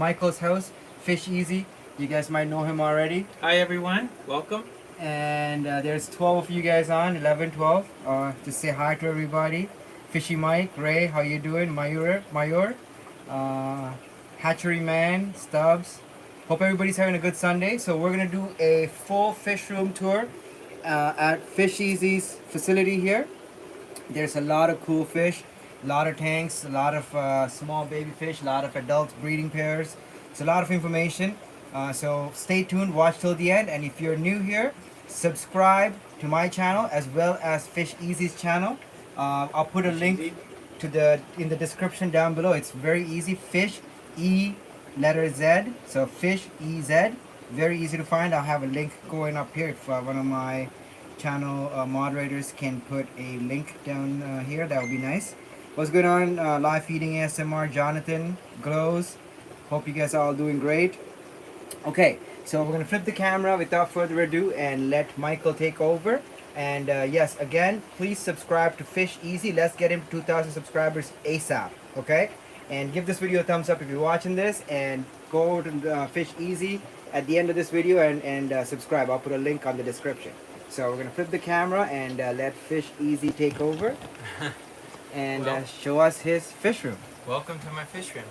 Michael's house, Fish Easy. You guys might know him already. Hi everyone, welcome. And there's 12 of you guys on, 11, 12. Just say hi to everybody. Fishy Mike, Ray, how you doing? Mayor, uh, Hatchery Man, Stubbs. Hope everybody's having a good Sunday. So we're gonna do a full fish room tour at Fish Easy's facility here. There's a lot of cool fish, a lot of tanks, a lot of small baby fish, a lot of adult breeding pairs. It's a lot of information. So stay tuned, watch till the end. And if you're new here, subscribe to my channel as well as Fish Easy's channel. I'll put a link to in the description down below. It's very easy. Fish E letter Z. So Fish EZ. Very easy to find. I'll have a link going up here if one of my channel moderators can put a link down here. That would be nice. What's going on? Live feeding ASMR. Jonathan Glows. Hope you guys are all doing great. Okay, so we're gonna flip the camera without further ado and let Michael take over. And yes, again, please subscribe to Fish Easy. Let's get him 2,000 subscribers ASAP. Okay, and give this video a thumbs up if you're watching this, and go to Fish Easy at the end of this video and subscribe. I'll put a link on the description. So we're gonna flip the camera and let Fish Easy take over and show us his fish room. Welcome to my fish room.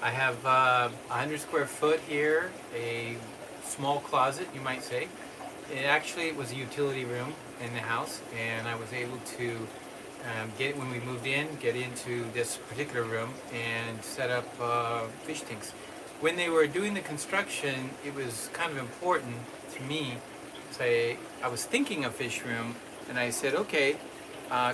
I have 100 square foot here, a small closet, you might say. It was a utility room in the house, and I was able to when we moved in, get into this particular room and set up fish tanks. When they were doing the construction, it was kind of important to me. I was thinking of fish room, and I said, okay,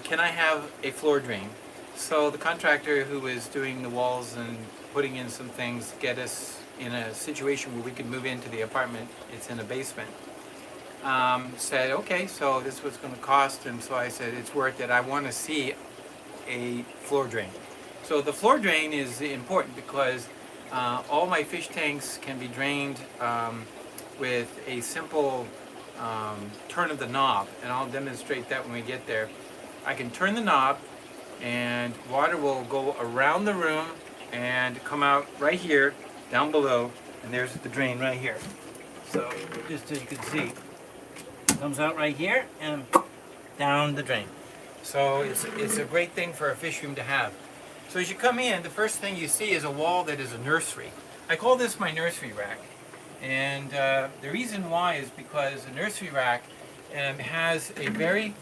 can I have a floor drain? So the contractor who was doing the walls and putting in some things, get us in a situation where we could move into the apartment. It's in a basement. Said, okay, so this was going to cost, and so I said, it's worth it. I want to see a floor drain. So the floor drain is important because all my fish tanks can be drained with a simple turn of the knob, and I'll demonstrate that when we get there. I can turn the knob and water will go around the room and come out right here down below, and there's the drain right here. So just so you can see, it comes out right here and down the drain. So it's a great thing for a fish room to have. So as you come in, the first thing you see is a wall that is a nursery. I call this my nursery rack. And the reason why is because a nursery rack has a very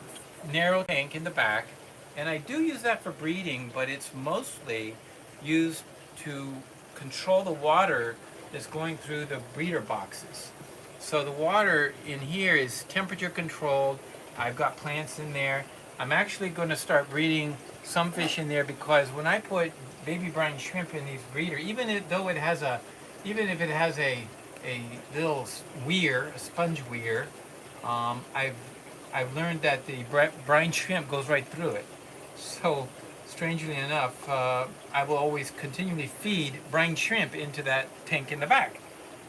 narrow tank in the back, and I do use that for breeding, but it's mostly used to control the water that's going through the breeder boxes. So the water in here is temperature controlled. I've got plants in there. I'm actually going to start breeding some fish in there, because when I put baby brine shrimp in these breeder, even if it has a little weir, a sponge weir, I've learned that the brine shrimp goes right through it. So strangely enough, I will always continually feed brine shrimp into that tank in the back.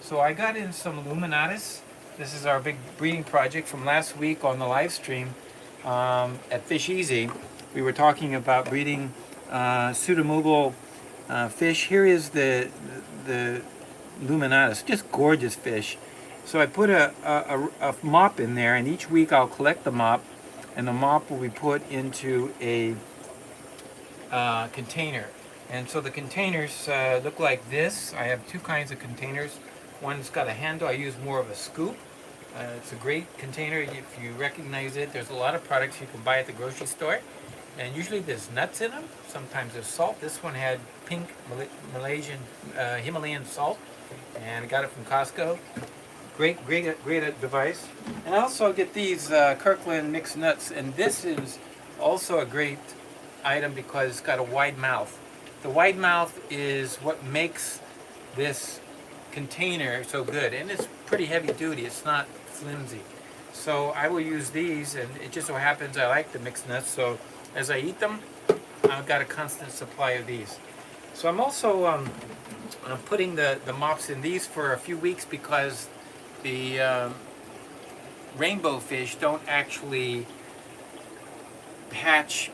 So I got in some luminatus. This is our big breeding project from last week on the live stream at Fish Easy. We were talking about breeding pseudomugil fish. Here is the luminatus, just gorgeous fish. So I put a mop in there, and each week I'll collect the mop, and the mop will be put into a container. And so the containers look like this. I have two kinds of containers. One's got a handle. I use more of a scoop. It's a great container if you recognize it. There's a lot of products you can buy at the grocery store, and usually there's nuts in them. Sometimes there's salt. This one had pink Himalayan salt, and I got it from Costco. Great device. And I also get these Kirkland mixed nuts, and this is also a great item because it's got a wide mouth. The wide mouth is what makes this container so good, and it's pretty heavy duty. It's not flimsy. So I will use these, and it just so happens I like the mixed nuts, so as I eat them, I've got a constant supply of these. So I'm also I'm putting the mops in these for a few weeks because the rainbow fish don't actually hatch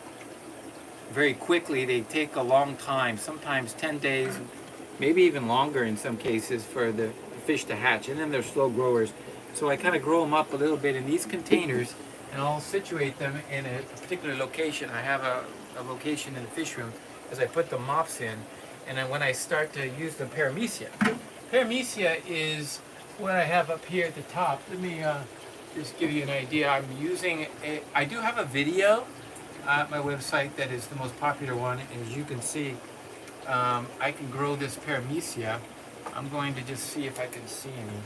very quickly. They take a long time, sometimes 10 days, maybe even longer in some cases for the fish to hatch. And then they're slow growers. So I kind of grow them up a little bit in these containers, and I'll situate them in a particular location. I have a location in the fish room as I put the mops in, and then when I start to use the paramecia. Paramecia is what I have up here at the top. Let me just give you an idea. I'm using I do have a video at my website that is the most popular one, and as you can see, I can grow this paramecia. I'm going to just see if I can see any.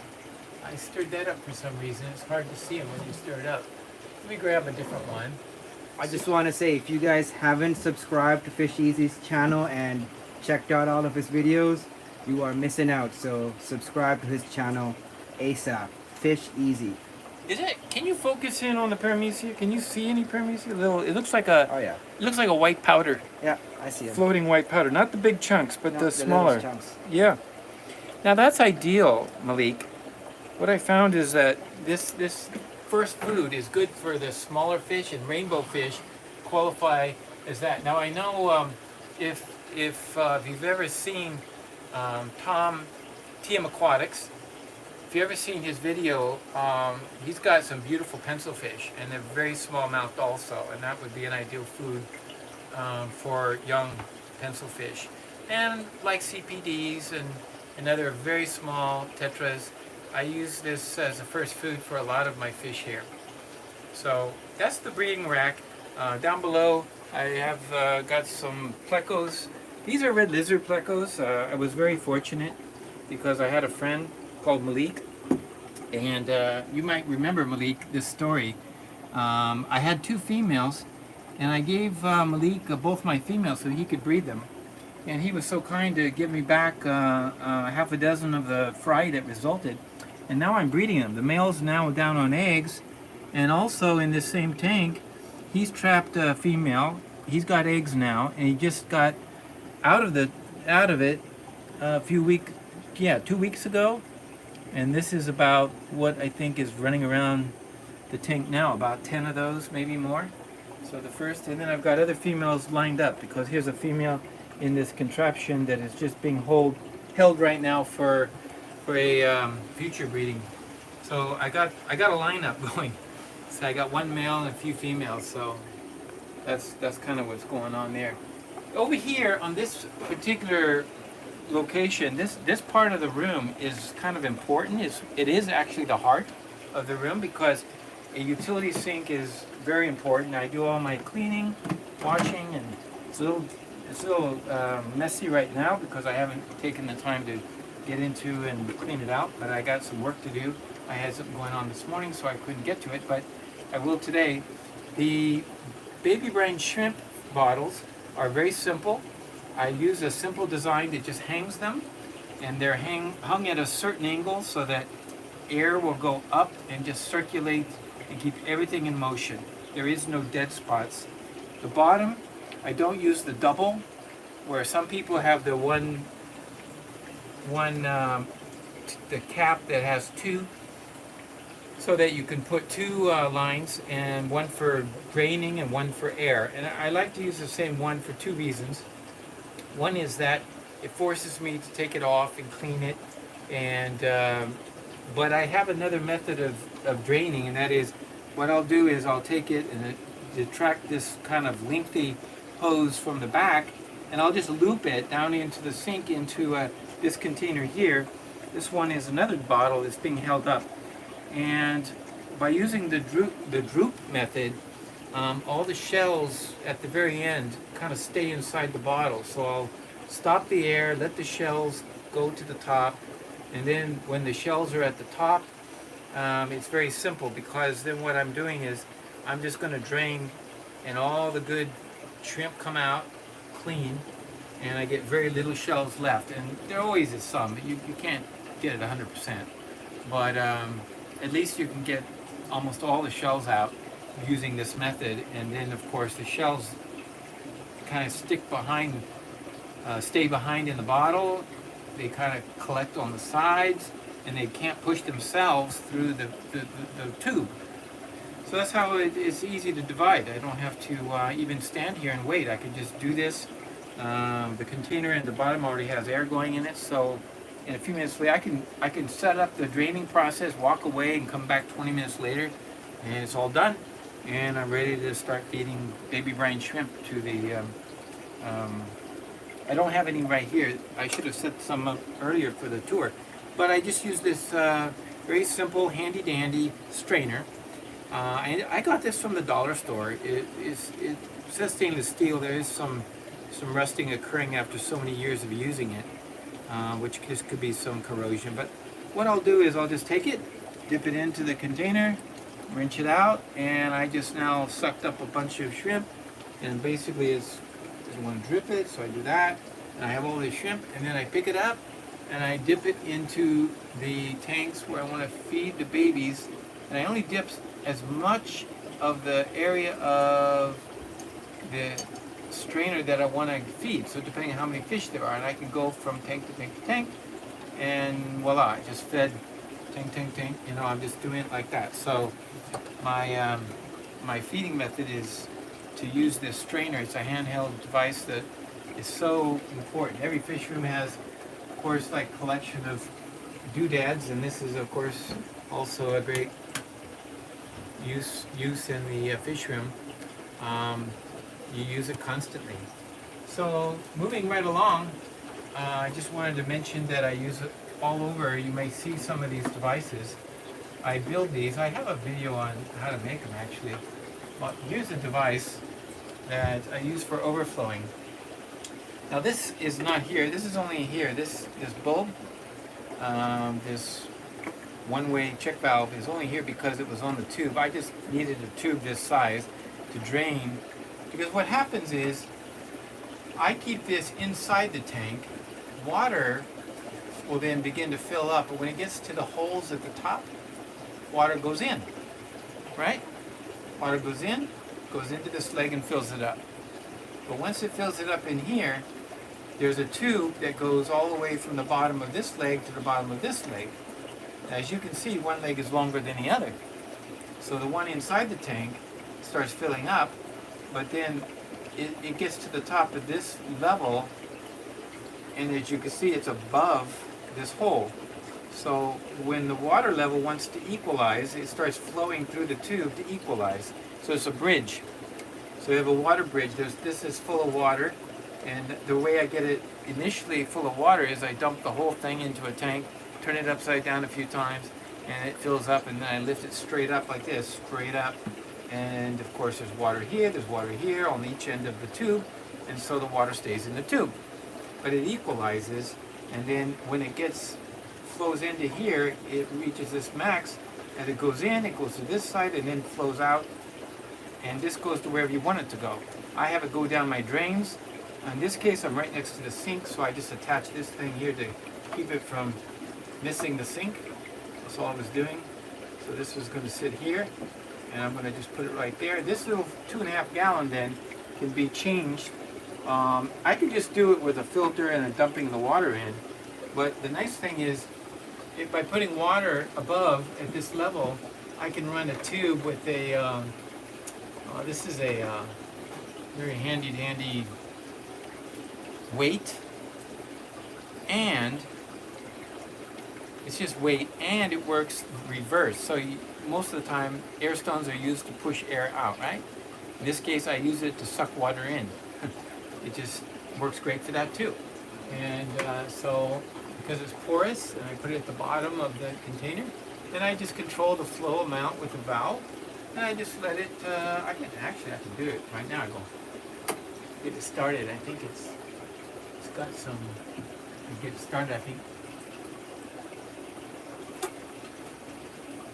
I stirred that up for some reason. It's hard to see them when you stir it up. Let me grab a different one. I just want to say, if you guys haven't subscribed to Fish Easy's channel and checked out all of his videos, you are missing out. So subscribe to his channel ASAP. Fish Easy. Is it? Can you focus in on the paramecia? Can you see any paramecia? Little. It looks like a. Oh yeah. It looks like a white powder. Yeah, I see him. Floating white powder, not the big chunks, but the smaller. little chunks. Yeah. Now that's ideal, Malik. What I found is that this first food is good for the smaller fish, and rainbow fish qualify as that. Now I know if you've ever seen TM Aquatics, if you've ever seen his video, he's got some beautiful pencil fish, and they're very small mouthed also, and that would be an ideal food for young pencil fish. And like CPDs and other very small tetras, I use this as a first food for a lot of my fish here. So that's the breeding rack. Down below I have got some plecos. These are red lizard plecos. I was very fortunate because I had a friend called Malik, and you might remember Malik, this story. I had 2 females, and I gave Malik both my females so he could breed them. And he was so kind to give me back half a dozen of the fry that resulted. And now I'm breeding them. The male's now down on eggs, and also in this same tank, he's trapped a female. He's got eggs now, and he just got out of it a few weeks, 2 weeks ago. And this is about what I think is running around the tank now, about 10 of those, maybe more. So the first, and then I've got other females lined up, because here's a female in this contraption that is just being held right now for a future breeding. So I got a lineup going. So I got 1 male and a few females. So that's kind of what's going on there. Over here on this particular location, this part of the room is kind of important. It is actually the heart of the room, because a utility sink is very important. I do all my cleaning, washing, and it's a little messy right now because I haven't taken the time to get into and clean it out, but I got some work to do. I had something going on this morning, so I couldn't get to it, but I will today. The baby brine shrimp bottles are very simple. I use a simple design that just hangs them, and they're hung at a certain angle so that air will go up and just circulate and keep everything in motion. There is no dead spots. The bottom, I don't use the double, where some people have the the cap that has 2, so that you can put 2 lines, and one for draining and one for air. And I like to use the same one for 2 reasons. One is that it forces me to take it off and clean it, and but I have another method of draining, and that is, what I'll do is I'll take it and detract this kind of lengthy hose from the back, and I'll just loop it down into the sink, into this container here. This one is another bottle that's being held up, and by using the droop method, all the shells at the very end kind of stay inside the bottle. So I'll stop the air, let the shells go to the top, and then when the shells are at the top, it's very simple, because then what I'm doing is I'm just going to drain, and all the good shrimp come out clean, and I get very little shells left. And there always is some, but you can't get it 100%. But at least you can get almost all the shells out using this method. And then of course the shells kind of stay behind in the bottle. They kind of collect on the sides, and they can't push themselves through the tube. So that's how it's easy to divide. I don't have to even stand here and wait. I can just do this The container in the bottom already has air going in it, so in a few minutes later I can set up the draining process, walk away, and come back 20 minutes later, and it's all done. And I'm ready to start feeding baby brine shrimp to the. I don't have any right here. I should have set some up earlier for the tour, but I just use this very simple, handy dandy strainer. And I got this from the dollar store. It says stainless steel. There is some rusting occurring after so many years of using it, which just could be some corrosion. But what I'll do is I'll just take it, dip it into the container, rinse it out, and I just now sucked up a bunch of shrimp. And basically it's, I want to drip it, so I do that. And I have all this shrimp, and then I pick it up and I dip it into the tanks where I want to feed the babies. And I only dip as much of the area of the strainer that I want to feed. So depending on how many fish there are, and I can go from tank to tank to tank, and voila, I just fed tank, tank, tank. You know, I'm just doing it like that. So my my feeding method is to use this strainer. It's a handheld device that is so important. Every fish room has, of course, like collection of doodads, and this is, of course, also a great use in the fish room. You use it constantly. So moving right along, I just wanted to mention that I use it all over. You may see some of these devices. I build these. I have a video on how to make them actually. But here's a device that I use for overflowing. Now this is not here. This is only here. This bulb, this one-way check valve is only here because it was on the tube. I just needed a tube this size to drain, because what happens is I keep this inside the tank. Water will then begin to fill up, but when it gets to the holes at the top, water goes in, right? Water goes into this leg and fills it up. But once it fills it up in here, there's a tube that goes all the way from the bottom of this leg to the bottom of this leg. As you can see, one leg is longer than the other. So the one inside the tank starts filling up, but then it gets to the top of this level, and as you can see, it's above this hole. So when the water level wants to equalize, it starts flowing through the tube to equalize. So it's a bridge. So you have a water bridge. This is full of water, and the way I get it initially full of water is I dump the whole thing into a tank, turn it upside down a few times, and it fills up, and then I lift it straight up like this, straight up. And of course there's water here on each end of the tube, and so the water stays in the tube. But it equalizes, and then when it flows into here, it reaches this max, and it goes to this side and then flows out, and this goes to wherever you want it to go. I have it go down my drains. In this case, I'm right next to the sink, so I just attach this thing here to keep it from missing the sink. That's all I was doing. So this was going to sit here, and I'm going to just put it right there. This little 2.5 gallon then can be changed. I could just do it with a filter and then dumping the water in, but the nice thing is, if by putting water above at this level, I can run a tube with a, this is a very handy dandy weight, and it's just weight, and it works reverse. So most of the time, air stones are used to push air out, right? In this case, I use it to suck water in. It just works great for that too. And so, because it's porous, and I put it at the bottom of the container, then I just control the flow amount with the valve, and I just let it, I can do it right now. I go get it started. I think it's got some, get it started, I think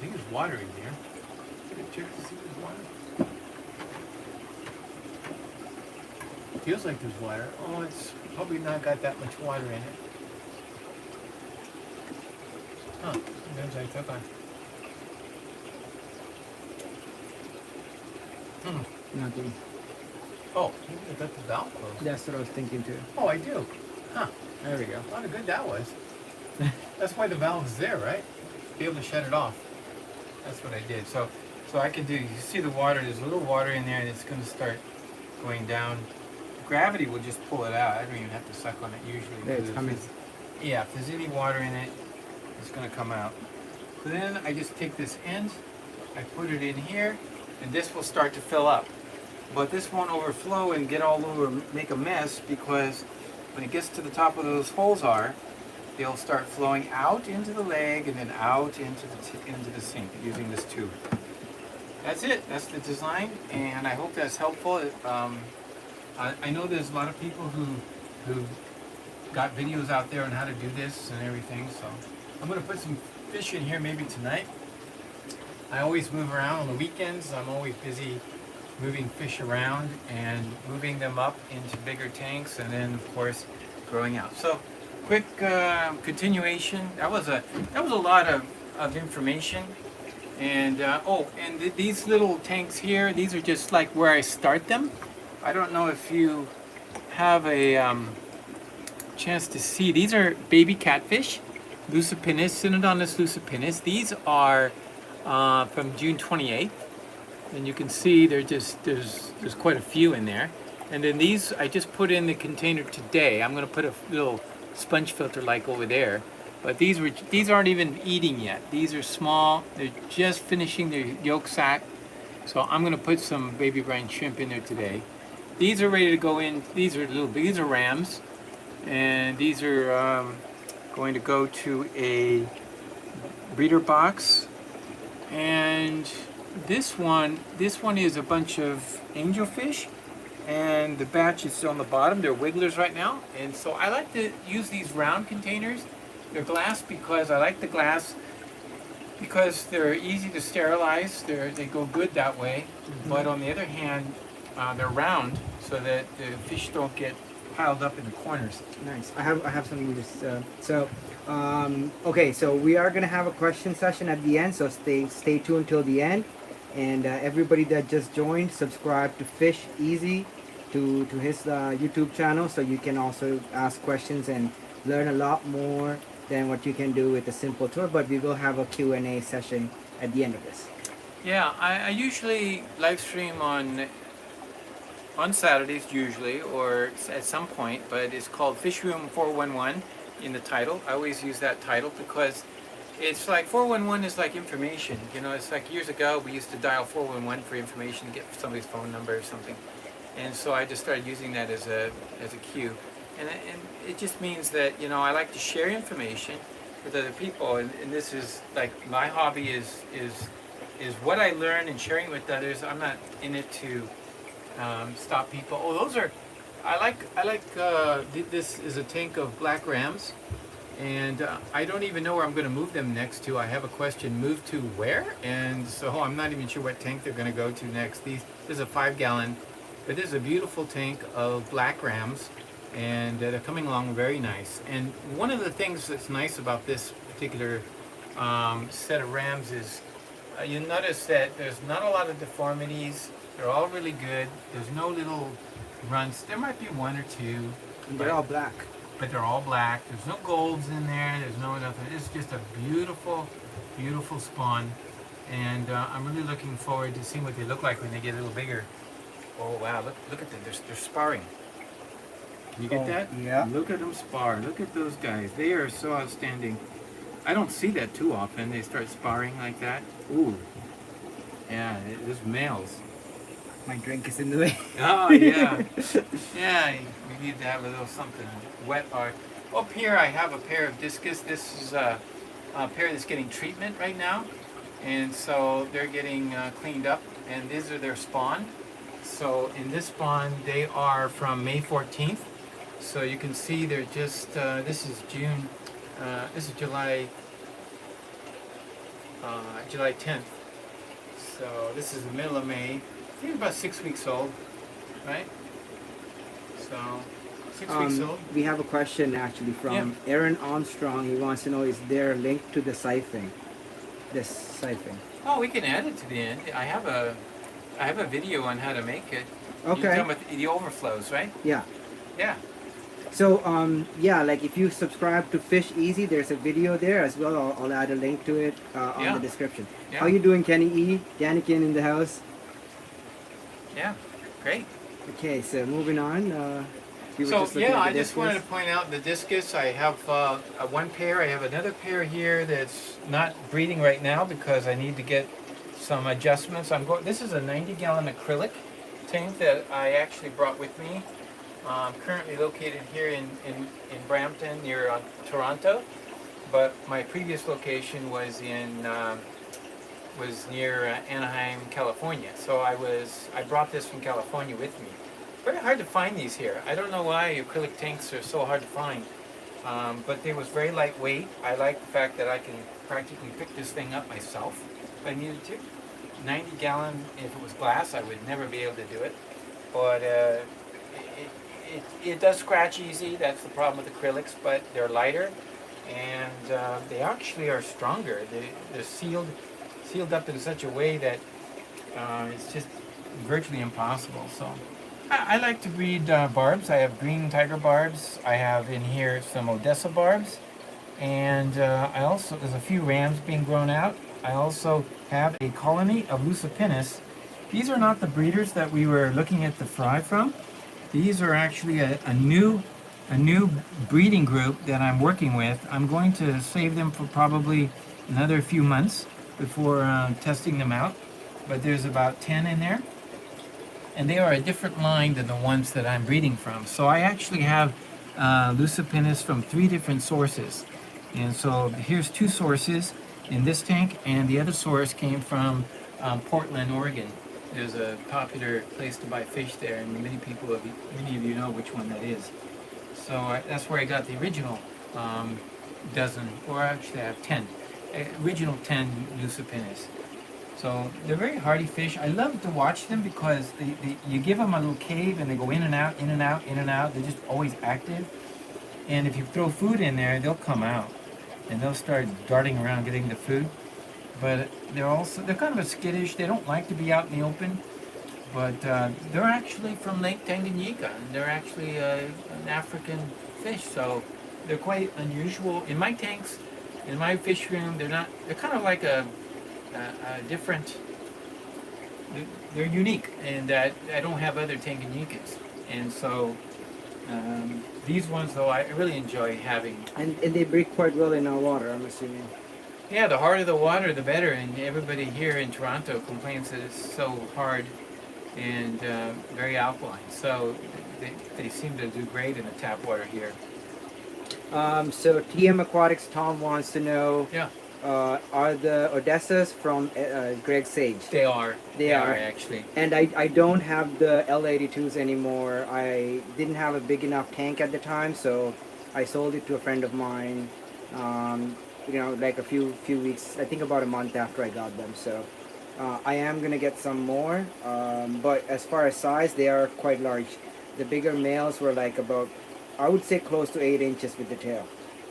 there's water in there. Check to see if there's water. Feels like there's water. Oh, it's probably not got that much water in it. Huh, sometimes I took on. Nothing. Oh, maybe I got the valve closed. That's what I was thinking too. Oh, I do. Huh. There we go. How good that was. That's why the valve's there, right? Be able to shut it off. That's what I did. So I can do, you see the water, there's a little water in there, and it's going to start going down. Of gravity will just pull it out. I don't even have to suck on it usually. There, it's 'cause coming. yeah, if there's any water in it, it's going to come out. So then I just take this end, I put it in here, and this will start to fill up. But this won't overflow and get all over, make a mess, because when it gets to the top of those holes they'll start flowing out into the leg and then out into the sink using this tube. That's it. That's the design, and I hope that's helpful. I know there's a lot of people who got videos out there on how to do this and everything, so I'm going to put some fish in here maybe tonight. I always move around on the weekends. I'm always busy moving fish around and moving them up into bigger tanks, and then of course growing out. So quick continuation. That was a lot of information. And these little tanks here, these are just like where I start them. I don't know if you have a chance to see. These are baby catfish, Lucipinnis, Synodontis lucipinnis. These are from June 28th, and you can see there's quite a few in there. And then these I just put in the container today. I'm going to put a little sponge filter like over there. But these aren't even eating yet. These are small. They're just finishing their yolk sac. So I'm going to put some baby brine shrimp in there today. These are ready to go in. These are rams, and these are going to go to a breeder box. And this one is a bunch of angelfish, and the batch is on the bottom. They're wigglers right now, and so I like to use these round containers. They're glass because I like the glass because they're easy to sterilize. They go good that way. Mm-hmm. But on the other hand, they're round so that the fish don't get piled up in the corners. Nice. I have something just okay. So we are gonna have a question session at the end. So stay tuned till the end. And everybody that just joined, subscribe to Fish Easy, to his YouTube channel, so you can also ask questions and learn a lot more than what you can do with a simple tour. But we will have a Q&A session at the end of this. Yeah, I usually live stream on Saturdays usually, or at some point, but it's called Fish Room 411 in the title. I always use that title because it's like 411 is like information. You know, it's like years ago we used to dial 411 for information to get somebody's phone number or something. And so I just started using that as a cue. And it just means that, you know, I like to share information with other people, and this is like my hobby is what I learn and sharing it with others. I'm not in it to stop people. Oh, those are, I like this is a tank of black rams, and I don't even know where I'm going to move them next to. I have a question, move to where? And so I'm not even sure what tank they're going to go to next. This is a 5-gallon, but this is a beautiful tank of black rams. And they're coming along very nice. And one of the things that's nice about this particular set of rams is you notice that there's not a lot of deformities. They're all really good. There's no little runts. There might be one or two. And they're all black. But they're all black. There's no golds in there. There's no nothing. It's just a beautiful, beautiful spawn. And I'm really looking forward to seeing what they look like when they get a little bigger. Oh wow! Look at them. They're sparring. You get that? Yeah. Look at them spar. Look at those guys. They are so outstanding. I don't see that too often. They start sparring like that. Ooh. Yeah, there's males. My drink is in the way. Oh, yeah. Yeah, we need to have a little something wet. Up here I have a pair of Discus. This is a pair that's getting treatment right now. And so they're getting cleaned up. And these are their spawn. So in this spawn, they are from May 14th. So you can see they're just, this is June, this is July 10th. So this is the middle of May. I think about 6 weeks old, right? So 6 weeks old. We have a question actually from Aaron Armstrong. He wants to know, is there a link to the siphon? This siphon. Oh, we can add it to the end. I have a video on how to make it. Okay. You're talking about the overflows, right? Yeah. Yeah. So yeah, like if you subscribe to Fish Easy, there's a video there as well. I'll add a link to it on the description. Yeah. How you doing, Kenny E? Danikin in the house. Yeah, great. Okay, so moving on. You were So just looking yeah, at the I just wanted to discus. point out the discus. I have one pair. I have another pair here that's not breeding right now because I need to get some adjustments. I'm going. This is a 90-gallon acrylic tank that I actually brought with me. Currently located here in Brampton near Toronto, but my previous location was in was near Anaheim, California. So I brought this from California with me. Very hard to find these here. I don't know why acrylic tanks are so hard to find, but they was very lightweight. I like the fact that I can practically pick this thing up myself if I needed to. 90 gallon, if it was glass, I would never be able to do it. But it does scratch easy. That's the problem with acrylics, but they're lighter and they actually are stronger. They're sealed up in such a way that it's just virtually impossible. So I like to breed barbs. I have green tiger barbs. I have in here some Odessa barbs, and I also there's a few rams being grown out. I also have a colony of Lucipinus. These are not the breeders that we were looking at the fry from. These are actually a new breeding group that I'm working with. I'm going to save them for probably another few months before testing them out. But there's about 10 in there. And they are a different line than the ones that I'm breeding from. So I actually have Lucipinus from 3 different sources. And so here's 2 sources in this tank, and the other source came from Portland, Oregon. There's a popular place to buy fish there, and many of you know which one that is. So that's where I got the original dozen, or actually I have 10, original 10 Lucipinus. So they're very hardy fish. I love to watch them because you give them a little cave and they go in and out, in and out, in and out. They're just always active. And if you throw food in there, they'll come out and they'll start darting around getting the food. But they're kind of a skittish. They don't like to be out in the open. But they're actually from Lake Tanganyika, and they're actually an African fish. So they're quite unusual. In my tanks, in my fish room, they're kind of like a different, they're unique, and I don't have other Tanganyikas. And so these ones, though, I really enjoy having. And they breed quite well in our water, I'm assuming. Yeah, the harder the water, the better. And everybody here in Toronto complains that it's so hard and very alkaline. So they seem to do great in the tap water here. So TM Aquatics Tom wants to know, Yeah, are the Odessas from Greg Sage? they are. They are. Actually. And I don't have the L82s anymore. I didn't have a big enough tank at the time, so I sold it to a friend of mine. Like a few weeks, I think about a month after I got them. So I am gonna get some more. But as far as size, they are quite large. The bigger males were like about, I would say, close to 8 inches with the tail,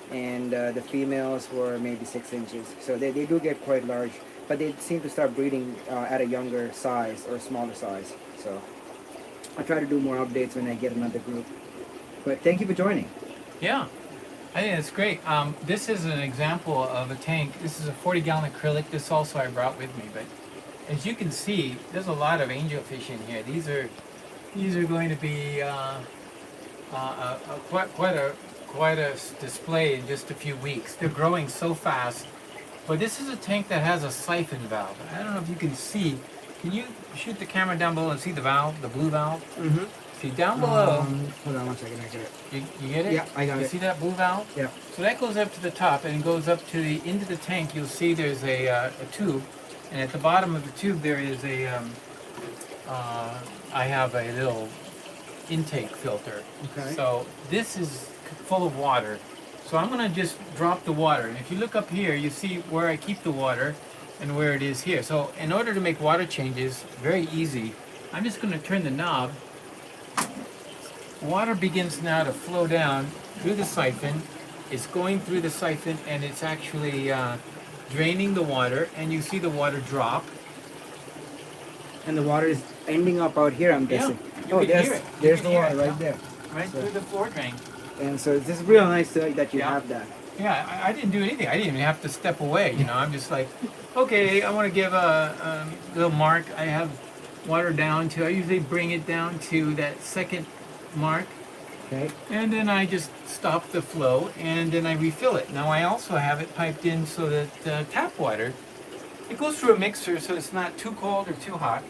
and the females were maybe 6 inches. So they do get quite large, but they seem to start breeding at a younger size or smaller size. So I'll try to do more updates when I get another group. But thank you for joining. Yeah, I think that's great. This is an example of a tank. This is a 40-gallon acrylic. This also I brought with me, but as you can see, there's a lot of angelfish in here. These are going to be quite a display in just a few weeks. They're growing so fast. But this is a tank that has a siphon valve. I don't know if you can see. Can you shoot the camera down below and see the valve, the blue valve? Mm-hmm. See down below. Hold on 1 second, I get it. You get it? Yeah, I got you it. See that blue valve? Yeah. So that goes up to the top and it goes up to the into the tank. You'll see there's a tube, and at the bottom of the tube there is I have a little intake filter. Okay. So this is full of water. So I'm going to just drop the water. And if you look up here, you see where I keep the water and where it is here. So in order to make water changes, very easy, I'm just going to turn the knob. Water begins now to flow down through the siphon. It's going through the siphon and it's actually draining the water, and you see the water drop. And the water is ending up out here, I'm guessing. You can hear it. You There's can the hear water it, right there. Right So- through the floor drain. And so this is real nice that you Yeah. have that. Yeah, I didn't do anything. I didn't even have to step away. I'm just like, okay, I want to give a little mark. I have water down to, I usually bring it down to that second mark, Okay. and then I just stop the flow, and then I refill it. Now I also have it piped in so that tap water, it goes through a mixer so it's not too cold or too hot,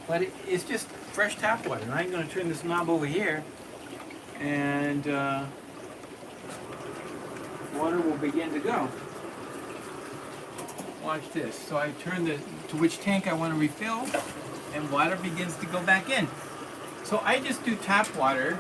but it's just fresh tap water. And I'm going to turn this knob over here, and water will begin to go. Watch this. So I turn to which tank I want to refill, and water begins to go back in. So I just do tap water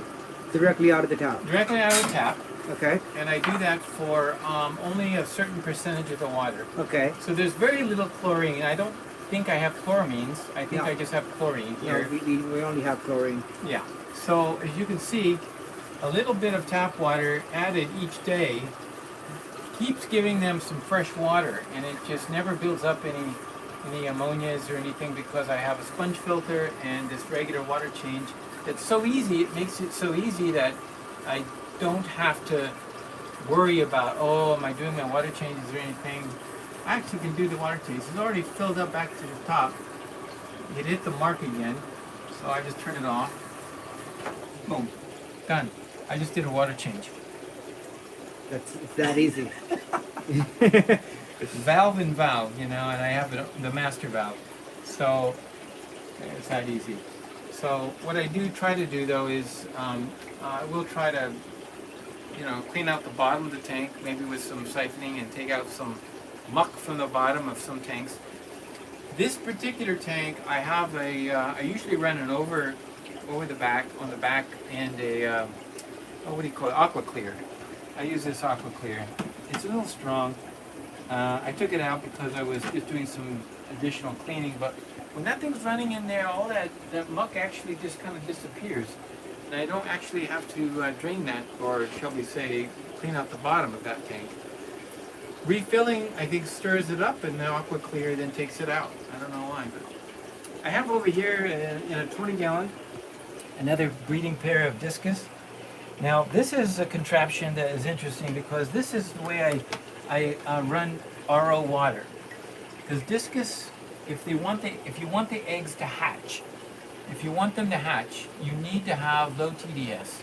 Directly out of the tap. directly out of the tap, Okay. and I do that for only a certain percentage of the water. Okay. So there's very little chlorine. I don't think I have chloramines. I think No. I just have chlorine No, here. we only have chlorine. Yeah. So as you can see, a little bit of tap water added each day keeps giving them some fresh water, and it just never builds up any ammonias or anything, because I have a sponge filter and this regular water change. It's so easy. It makes it so easy that I don't have to worry about, oh, am I doing my water changes or anything. I actually can do the water change. It's already filled up back to the top. It hit the mark again, so I just turn it off. Boom, done. I just did a water change. It's that easy. Valve and valve, and I have the master valve. So it's that easy. So what I do try to do though is I will try to clean out the bottom of the tank, maybe with some siphoning, and take out some muck from the bottom of some tanks. This particular tank, I have I usually run an over the back, on the back, and a what do you call it, aqua clear. I use this aqua clear. It's a little strong. I took it out because I was just doing some additional cleaning, but when that thing's running in there, all that muck actually just kind of disappears. And I don't actually have to drain that, or shall we say, clean out the bottom of that tank. Refilling, I think, stirs it up, and the aqua clear then takes it out. I don't know why, but I have over here in a 20-gallon, another breeding pair of Discus. Now, this is a contraption that is interesting because this is the way I run RO water. Because Discus, if you want the eggs to hatch, you need to have low TDS.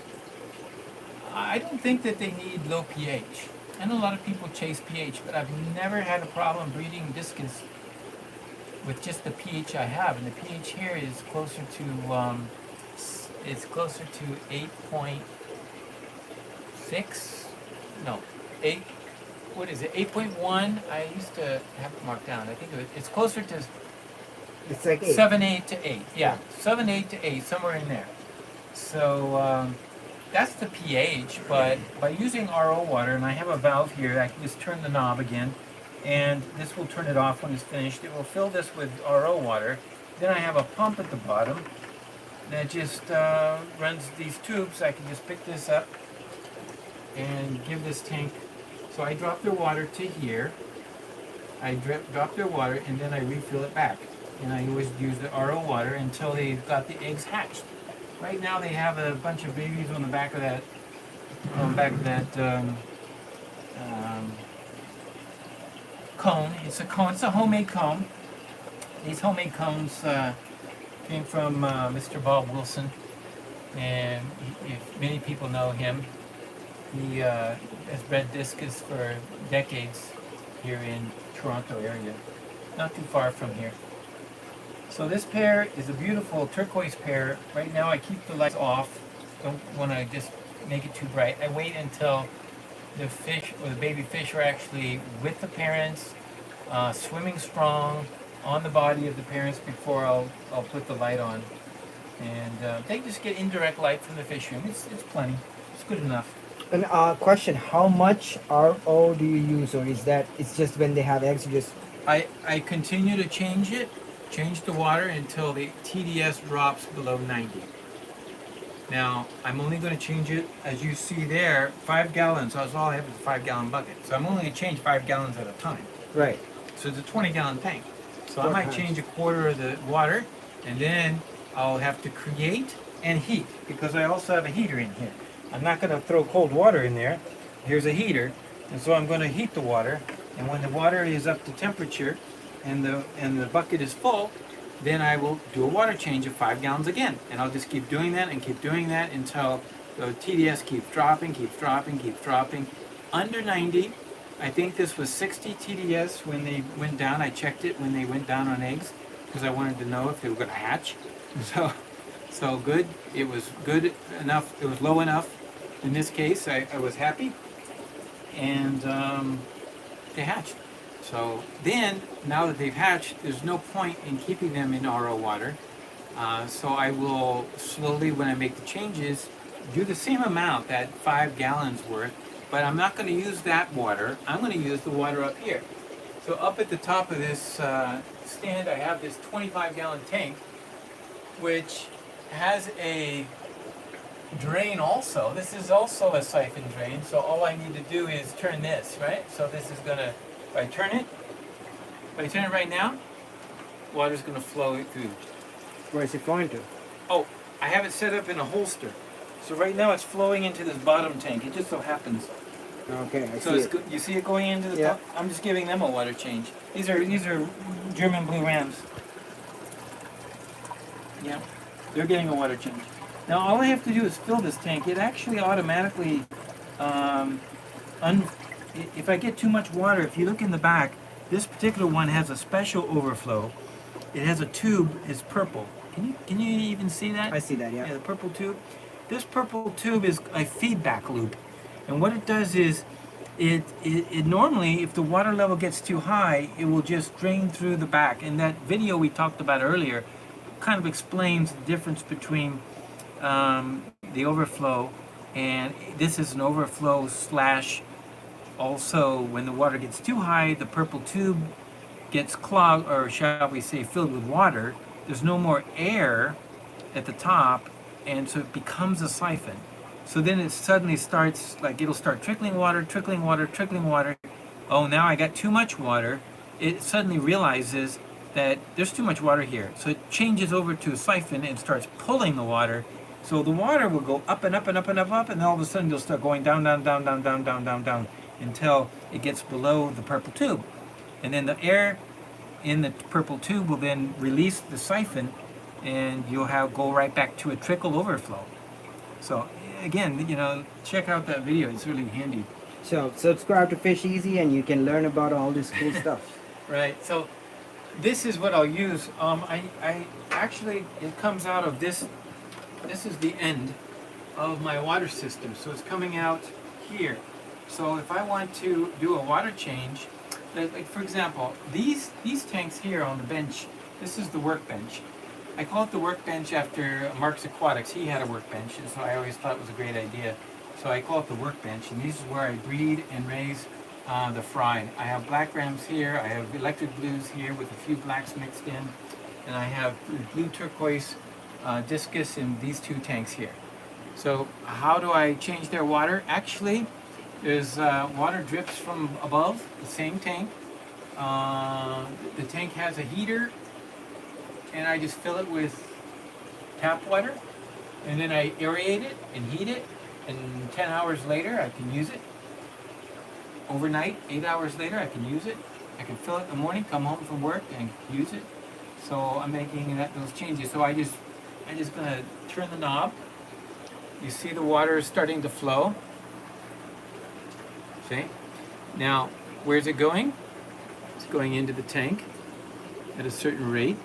I don't think that they need low pH. I know a lot of people chase pH, but I've never had a problem breeding Discus with just the pH I have, and the pH here is closer to 8.6. No, 8. What is it? 8.1. I used to have it marked down. I think it's closer to. It's like 8. 7, 8 to 8. Yeah, 7, 8 to 8, somewhere in there. So that's the pH. But by using RO water, and I have a valve here, I can just turn the knob again, and this will turn it off when it's finished. It will fill this with RO water. Then I have a pump at the bottom that just runs these tubes. I can just pick this up and give this tank. So I drop their water to here. I drop their water, and then I refill it back. And I always use the RO water until they've got the eggs hatched. Right now they have a bunch of babies on the back of that, cone. It's a cone. It's a homemade cone. These homemade cones came from Mr. Bob Wilson, and if many people know him, he has bred Discus for decades here in Toronto area, not too far from here. So this pair is a beautiful turquoise pair. Right now I keep the lights off. Don't want to just make it too bright. I wait until the fish or the baby fish are actually with the parents, swimming strong on the body of the parents before I'll put the light on. And they just get indirect light from the fish room. It's plenty. It's good enough. And question: how much RO do you use, or is that it's just when they have eggs? You just I continue to change the water until the TDS drops below 90. Now, I'm only going to change it, as you see there, 5 gallons. That's all I have is a 5-gallon bucket. So I'm only going to change 5 gallons at a time. right. So it's a 20-gallon tank. So I 4 might times. change a quarter of the water, and then I'll have to create and heat, because I also have a heater in here. I'm not going to throw cold water in there. Here's a heater, and so I'm going to heat the water. And when the water is up to temperature, and the bucket is full, then I will do a water change of 5 gallons again. And I'll just keep doing that and keep doing that until the TDS keeps dropping, keeps dropping, keeps dropping. Under 90, I think this was 60 TDS when they went down. I checked it when they went down on eggs because I wanted to know if they were going to hatch. So good. It was good enough. It was low enough. In this case, I was happy. And they hatched. So then, now that they've hatched, there's no point in keeping them in RO water. So I will slowly, when I make the changes, do the same amount, that 5 gallons worth, but I'm not going to use that water. I'm going to use the water up here. So up at the top of this stand, I have this 25-gallon tank, which has a drain also. This is also a siphon drain, so all I need to do is turn this, right? So this is going to, if I turn it right now, water's going to flow through. Where is it going to? Oh, I have it set up in a holster. So right now it's flowing into this bottom tank. It just so happens. Okay, I So see it's it. you see it going into the top? I'm just giving them a water change. These are German blue rams. Yeah, they're getting a water change. Now all I have to do is fill this tank. It actually automatically, if I get too much water, if you look in the back, this particular one has a special overflow. It has a tube. It's purple. Can you even see that? I see that, Yeah, yeah. the purple tube. This purple tube is a feedback loop, and what it does is, it normally, if the water level gets too high, it will just drain through the back. And that video we talked about earlier kind of explains the difference between the overflow, and this is an overflow slash. Also, when the water gets too high, the purple tube gets clogged, or shall we say filled with water. There's no more air at the top, and so it becomes a siphon. So then it suddenly starts, like it'll start trickling water, trickling water, trickling water. Oh, now I got too much water. It suddenly realizes that there's too much water here. So it changes over to a siphon and starts pulling the water. So the water will go up and up and up and up and up, and all of a sudden it'll start going down, down, down, down, down, down, down, down, until it gets below the purple tube. And then the air in the purple tube will then release the siphon, and you'll go right back to a trickle overflow. So again, check out that video. It's really handy. So subscribe to Fish Easy and you can learn about all this cool stuff. Right. So this is what I'll use. I actually, it comes out of this. This is the end of my water system. So it's coming out here. So if I want to do a water change, like for example, these tanks here on the bench, this is the workbench. I call it the workbench after Mark's Aquatics. He had a workbench, and so I always thought it was a great idea. So I call it the workbench, and this is where I breed and raise the fry. I have black rams here, I have electric blues here with a few blacks mixed in, and I have blue turquoise discus in these 2 tanks here. So how do I change their water? Actually, there's water drips from above the same tank. The tank has a heater, and I just fill it with tap water, and then I aerate it and heat it, and 10 hours later I can use it. Overnight, 8 hours later I can use it. I can fill it in the morning, come home from work, and use it. So I'm making those changes. So I'm just gonna turn the knob. You see the water is starting to flow. See? Now, where's it going? It's going into the tank at a certain rate.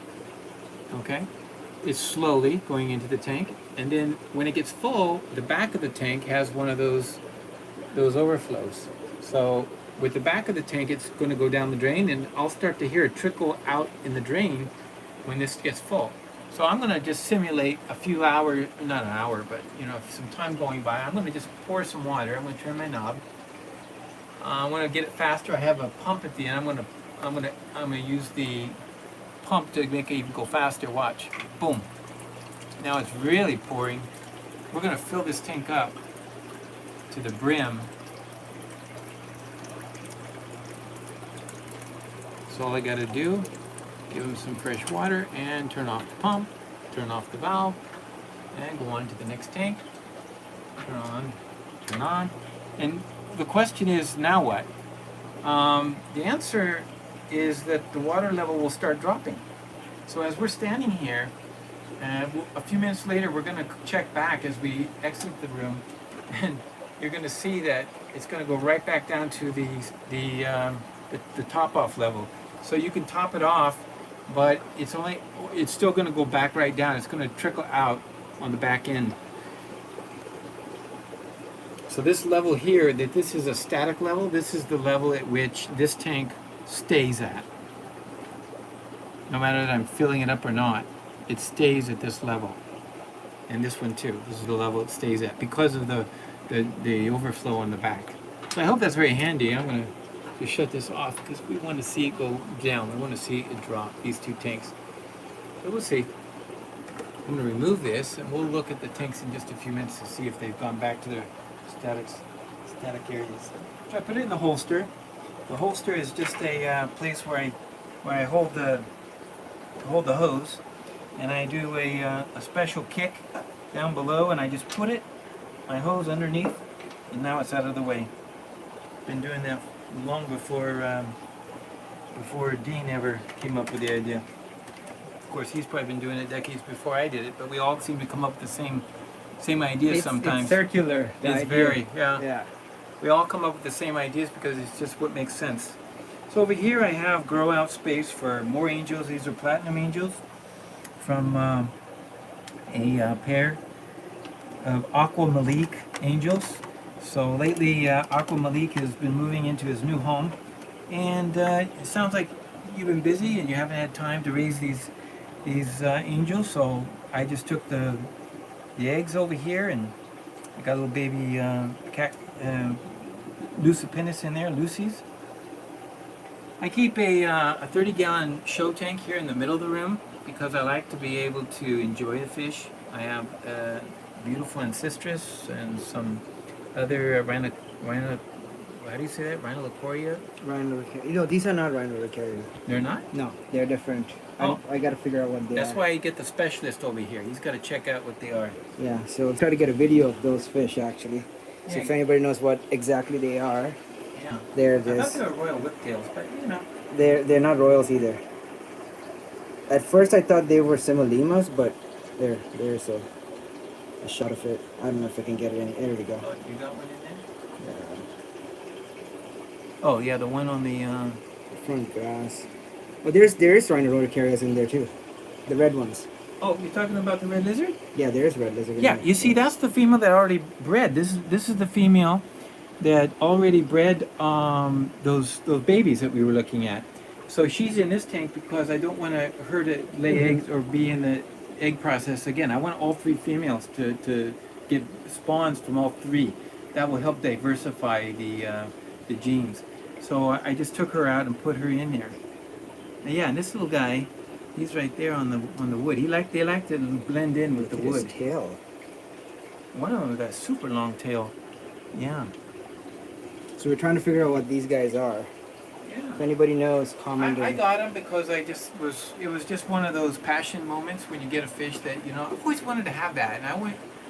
Okay? It's slowly going into the tank, and then when it gets full, the back of the tank has one of those overflows. So with the back of the tank, it's going to go down the drain, and I'll start to hear it trickle out in the drain when this gets full. So I'm going to just simulate a few hours, not an hour, but some time going by. I'm going to just pour some water. I'm going to turn my knob. I want to get it faster. I have a pump at the end. I'm going to use the pump to make it even go faster. Watch. Boom. Now it's really pouring. We're going to fill this tank up to the brim. So all I got to do, give them some fresh water and turn off the pump, turn off the valve, and go on to the next tank. Turn on. And the question is, now what? The answer is that the water level will start dropping. So as we're standing here, a few minutes later, we're going to check back as we exit the room, and you're going to see that it's going to go right back down to the top off level. So you can top it off, but it's still going to go back right down. It's going to trickle out on the back end. So this level here, that this is a static level, this is the level at which this tank stays at. No matter that I'm filling it up or not, it stays at this level. And this one too, this is the level it stays at because of the overflow on the back. So I hope that's very handy. I'm going to just shut this off because we want to see it go down. We want to see it drop, these two tanks. So we'll see. I'm going to remove this and we'll look at the tanks in just a few minutes to see if they've gone back to their static areas. So I put it in the holster. The holster is just a place where I hold the hose, and I do a special kick down below, and I just put my hose underneath, and now it's out of the way. Been doing that long before Dean ever came up with the idea. Of course, he's probably been doing it decades before I did it, but we all seem to come up with the same ideas sometimes. It's circular. It's very, yeah. We all come up with the same ideas because it's just what makes sense. So over here I have grow out space for more angels. These are platinum angels from a pair of Aqua Malik angels. So lately Aqua Malik has been moving into his new home, and it sounds like you've been busy and you haven't had time to raise these angels. So I just took the eggs over here, and I got a little baby Lucipinus in there, Lucy's. I keep a 30-gallon show tank here in the middle of the room because I like to be able to enjoy the fish. I have beautiful ancestris and some other how do you say that? Rhinolacoria? Rhinolacoria. You know, these are not Rhinolacoria. They're not? No, they're different. Oh. I got to figure out what they are. That's why you get the specialist over here. He's got to check out what they are. Yeah, so I'll try to get a video of those fish actually. So Yeah. if anybody knows what exactly they are, Yeah. they're I thought this. they were royal whiptails, but you know. They're not royals either. At first I thought they were Semolimas, but there's a shot of it. I don't know if I can get it in. There we go. Oh, you got one in there? Yeah. Oh yeah, the one on the Front grass. Oh, there is Rhinolacoria in there too. The red ones. Oh, you're talking about the red lizard? Yeah, there is red lizard in Yeah, there. you see, that's the female that already bred. This is the female that already bred those babies that we were looking at. So she's in this tank because I don't want her to lay eggs or be in the egg process again. I want all three females to get spawns from all three. That will help diversify the genes. So I just took her out and put her in there. And yeah, and this little guy, he's right there on the wood. They like to blend in with the Look at his wood. tail. One of them got a super long tail. Yeah. So we're trying to figure out what these guys are. Yeah. If anybody knows, comment. I got him because it was just one of those passion moments when you get a fish that, you know, I've always wanted to have that. And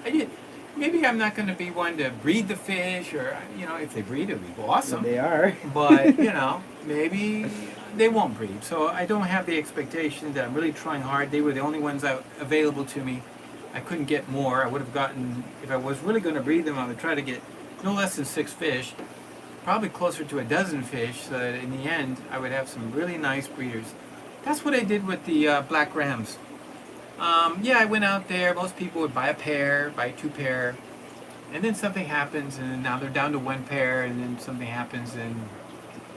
I did. Maybe I'm not going to be one to breed the fish, or, you know, if they breed, it would be awesome. They are. But, you know, maybe they won't breed. So I don't have the expectation that I'm really trying hard. They were the only ones available to me. I couldn't get more. I would have gotten, if I was really going to breed them, I would try to get no less than 6 fish. Probably closer to a dozen fish, so that in the end I would have some really nice breeders. That's what I did with the black rams. Yeah, I went out there. Most people would buy a pair, buy 2 pair, and then something happens, and now they're down to 1 pair, and then something happens, and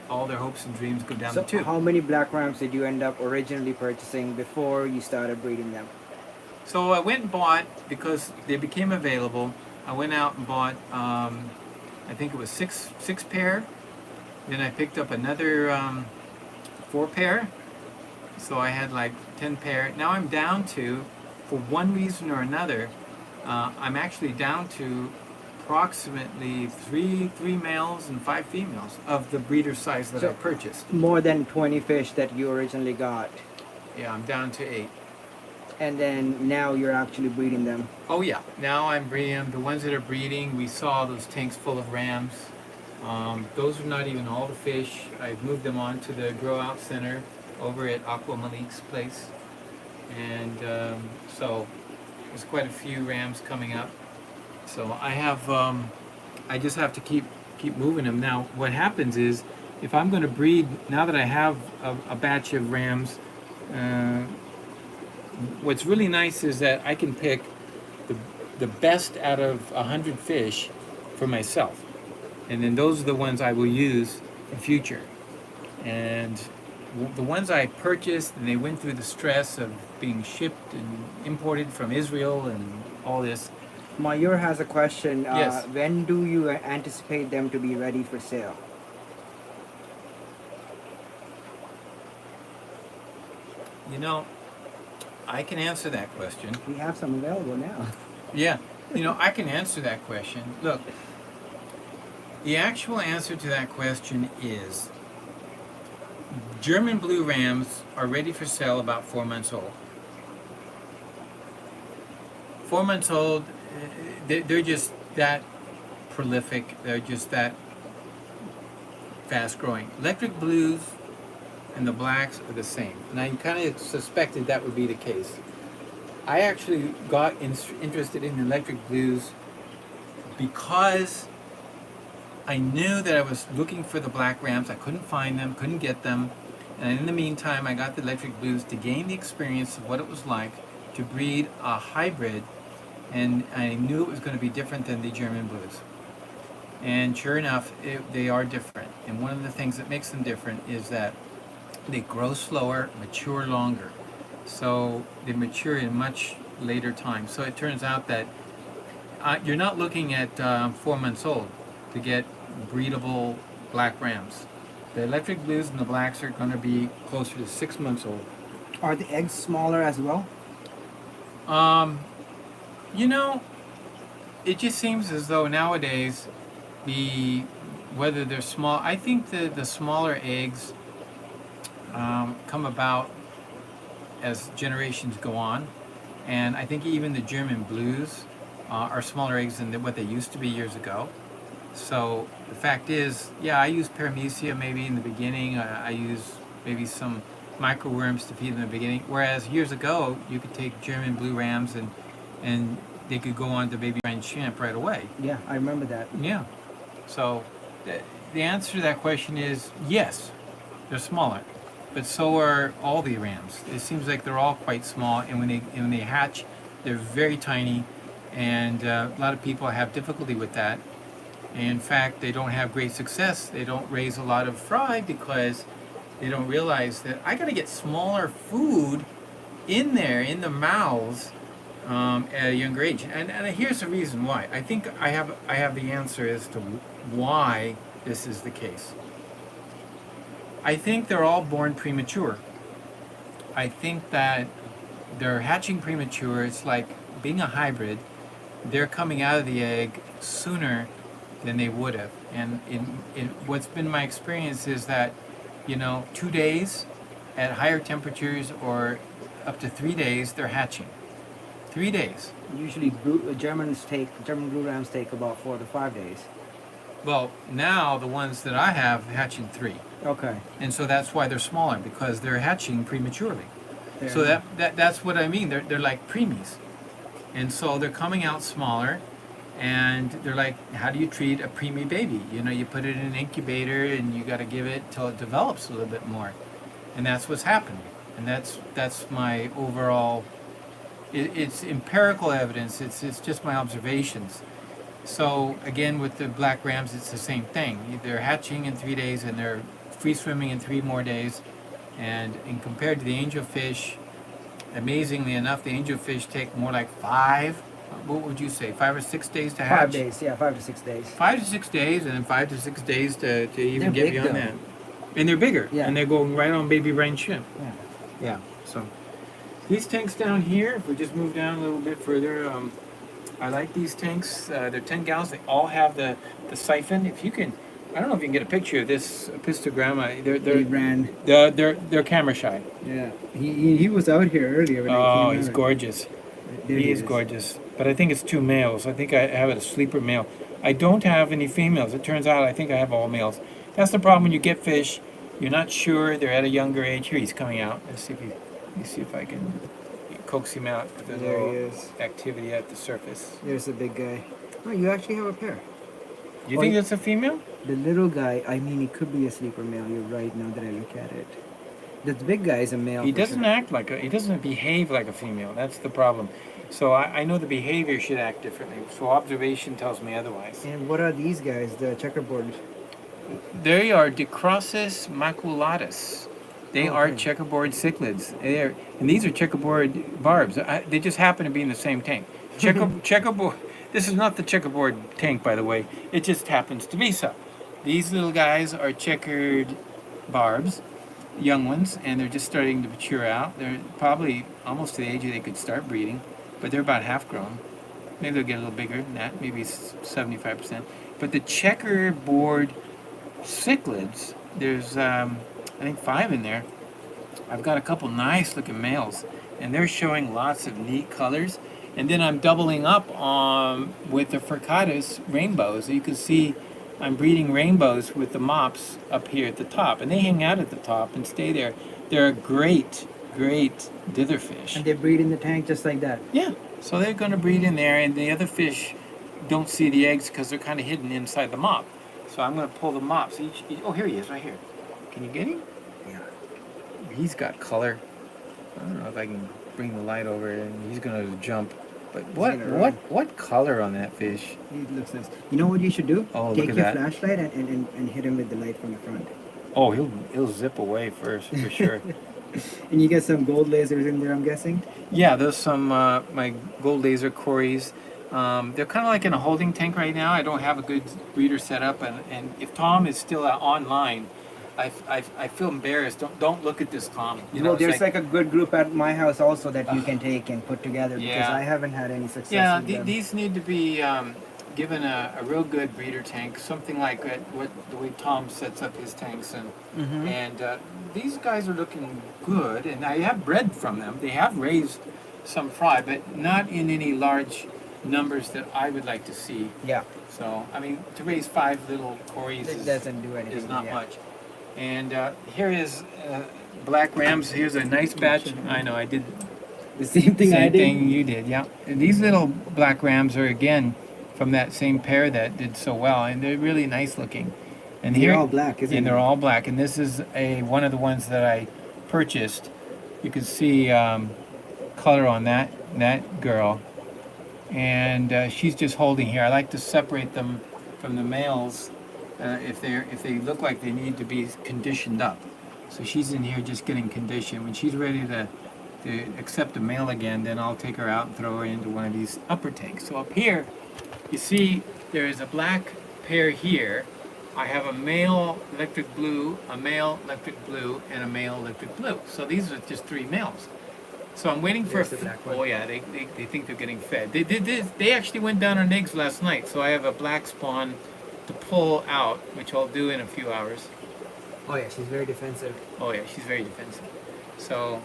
all their hopes and dreams go down So to 2. how many black rams did you end up originally purchasing before you started breeding them? So I went and bought, because they became available, I went out and bought, I think it was 6 pair. Then I picked up another 4 pair. So I had like 10 pair. Now I'm down to, for one reason or another, I'm actually down to approximately 3 males and 5 females of the breeder size that I purchased. More than 20 fish that you originally got. Yeah, I'm down to 8. And then now you're actually breeding them. Oh yeah, now I'm breeding them. The ones that are breeding, we saw those tanks full of rams. Those are not even all the fish. I've moved them on to the grow out center over at Aqua Malik's place. and so there's quite a few rams coming up. So I just have to keep moving them. Now, what happens is, if I'm going to breed, now that I have a batch of rams, uh, what's really nice is that I can pick the, the best out of 100 fish for myself. And then those are the ones I will use in future. And the ones I purchased, and they went through the stress of being shipped and imported from Israel and all this. Mayur has a question. Yes. When do you anticipate them to be ready for sale? You know, I can answer that question. We have some available now. Yeah, I can answer that question. Look, the actual answer to that question is German blue rams are ready for sale about 4 months old. 4 months old, they're just that prolific, they're just that fast growing. Electric blues and the blacks are the same, and I kind of suspected that would be the case. I actually got interested in electric blues because I knew that I was looking for the black rams. I couldn't find them, couldn't get them, and in the meantime I got the electric blues to gain the experience of what it was like to breed a hybrid, and I knew it was going to be different than the German blues. And sure enough, they are different. And one of the things that makes them different is that they grow slower, mature longer. So they mature in much later time. So it turns out that you're not looking at 4 months old to get breedable black rams. The electric blues and the blacks are going to be closer to 6 months old. Are the eggs smaller as well? It just seems as though nowadays, whether they're small, I think the smaller eggs come about as generations go on, and I think even the German blues are smaller eggs than what they used to be years ago. So the fact is, yeah, I use paramecia maybe in the beginning. I use maybe some microworms to feed in the beginning. Whereas years ago, you could take German blue rams and they could go on to baby brine shrimp right away. Yeah, I remember that. Yeah. So the answer to that question is yes, they're smaller, but so are all the rams. It seems like they're all quite small, and when they hatch, they're very tiny, and a lot of people have difficulty with that. In fact, they don't have great success. They don't raise a lot of fry because they don't realize that I got to get smaller food in there, in the mouths, at a younger age. And here's the reason why. I think I have the answer as to why this is the case. I think they're all born premature. I think that they're hatching premature. It's like being a hybrid. They're coming out of the egg sooner than they would have. And in what's been my experience is that, 2 days at higher temperatures or up to 3 days, they're hatching. 3 days. Usually German blue rams take about 4 to 5 days. Well, now the ones that I have hatch in 3. Okay. And so that's why they're smaller, because they're hatching prematurely. So that's what I mean. They're like preemies. And so they're coming out smaller, and they're like, how do you treat a preemie baby? You put it in an incubator and you got to give it till it develops a little bit more. And that's what's happening. And that's my overall, it's empirical evidence. It's just my observations. So again, with the black rams, it's the same thing. They're hatching in 3 days and they're free swimming in 3 more days. And compared to the angelfish, amazingly enough, the angelfish take more like 5. What would you say? 5 or 6 days to hatch? 5 days, yeah, 5 to 6 days. 5 to 6 days, and then 5 to 6 days to even They're get big, beyond though. that. And they're bigger. Yeah. And they're going right on baby brine shrimp. Yeah. Yeah. So these tanks down here, if we just move down a little bit further, I like these tanks. They're 10 gallons. They all have the siphon. If you can, I don't know if you can get a picture of this Apistogramma. They're camera shy. Yeah. He was out here earlier. When I Oh, came he's out. gorgeous. There He is gorgeous. But I think it's 2 males. I think I have a sleeper male. I don't have any females. It turns out I think I have all males. That's the problem when you get fish. You're not sure. They're at a younger age. Here he's coming out. Let me see if I can. coax him out with a There he little is. activity at the surface. There's the big guy. Oh, you actually have a pair. You Oh, think y- it's a female? The little guy, I mean, it could be a sleeper male. You're right now that I look at it. The big guy is a male. He for doesn't sure. act like he doesn't behave like a female. That's the problem. So I know the behavior should act differently. So observation tells me otherwise. And what are these guys? The checkerboard. They are Dicrossus maculatus. They Oh, are okay. checkerboard cichlids. And these are checkerboard barbs. They just happen to be in the same tank. Checkerboard. This is not the checkerboard tank, by the way. It just happens to be so. These little guys are checkered barbs, young ones, and they're just starting to mature out. They're probably almost to the age that they could start breeding, but they're about half grown. Maybe they'll get a little bigger than that, maybe 75%. But the checkerboard cichlids, there's I think 5 in there. I've got a couple nice looking males, and they're showing lots of neat colors. And then I'm doubling up on with the Furcatus rainbows. You can see I'm breeding rainbows with the mops up here at the top, and they hang out at the top and stay there. They're a great ditherfish. And they breed in the tank just like that. Yeah, so they're going to breed in there, and the other fish don't see the eggs because they're kind of hidden inside the mop. So I'm going to pull the mops. Oh, here he is, right here. Can you get him? Yeah. He's got color. I don't know if I can bring the light over, and he's going to jump. But what color on that fish? He looks nice. You know what you should do? Oh, look Take at your that. flashlight and hit him with the light from the front. Oh, he'll zip away first for sure. And you get some gold lasers in there, I'm guessing? Yeah, there's some my gold laser cories. They're kind of like in a holding tank right now. I don't have a good breeder set up, and if Tom is still online, I feel embarrassed. Don't look at this, Tom. You know, Well, it's there's like a good group at my house also that you can take and put together because Yeah. I haven't had any success yeah. with them. These need to be given a real good breeder tank, something like what the way Tom sets up his tanks, Mhm. and these guys are looking good, and I have bred from them. They have raised some fry, but not in any large numbers that I would like to see. Yeah, So, I mean, to raise 5 little cories it doesn't do anything. is not yeah. much. And here is black rams. Here's a nice batch. I know, I did The same thing I same did. thing you did, yeah. And these little black rams are, again, from that same pair that did so well, and they're really nice looking. And They're here, all black, isn't and it? they're all black. And this is one of the ones that I purchased. You can see color on that girl, and she's just holding here. I like to separate them from the males if they look like they need to be conditioned up. So she's in here just getting conditioned. When she's ready to accept a male again, then I'll take her out and throw her into one of these upper tanks. So up here, you see there is a black pair here. I have a male electric blue, a male electric blue, and a male electric blue. So these are just 3 males. So I'm waiting for There's the black one. oh yeah, they think they're getting fed. They actually went down on eggs last night, so I have a black spawn to pull out, which I'll do in a few hours. Oh yeah, she's very defensive. Oh yeah, she's very defensive. So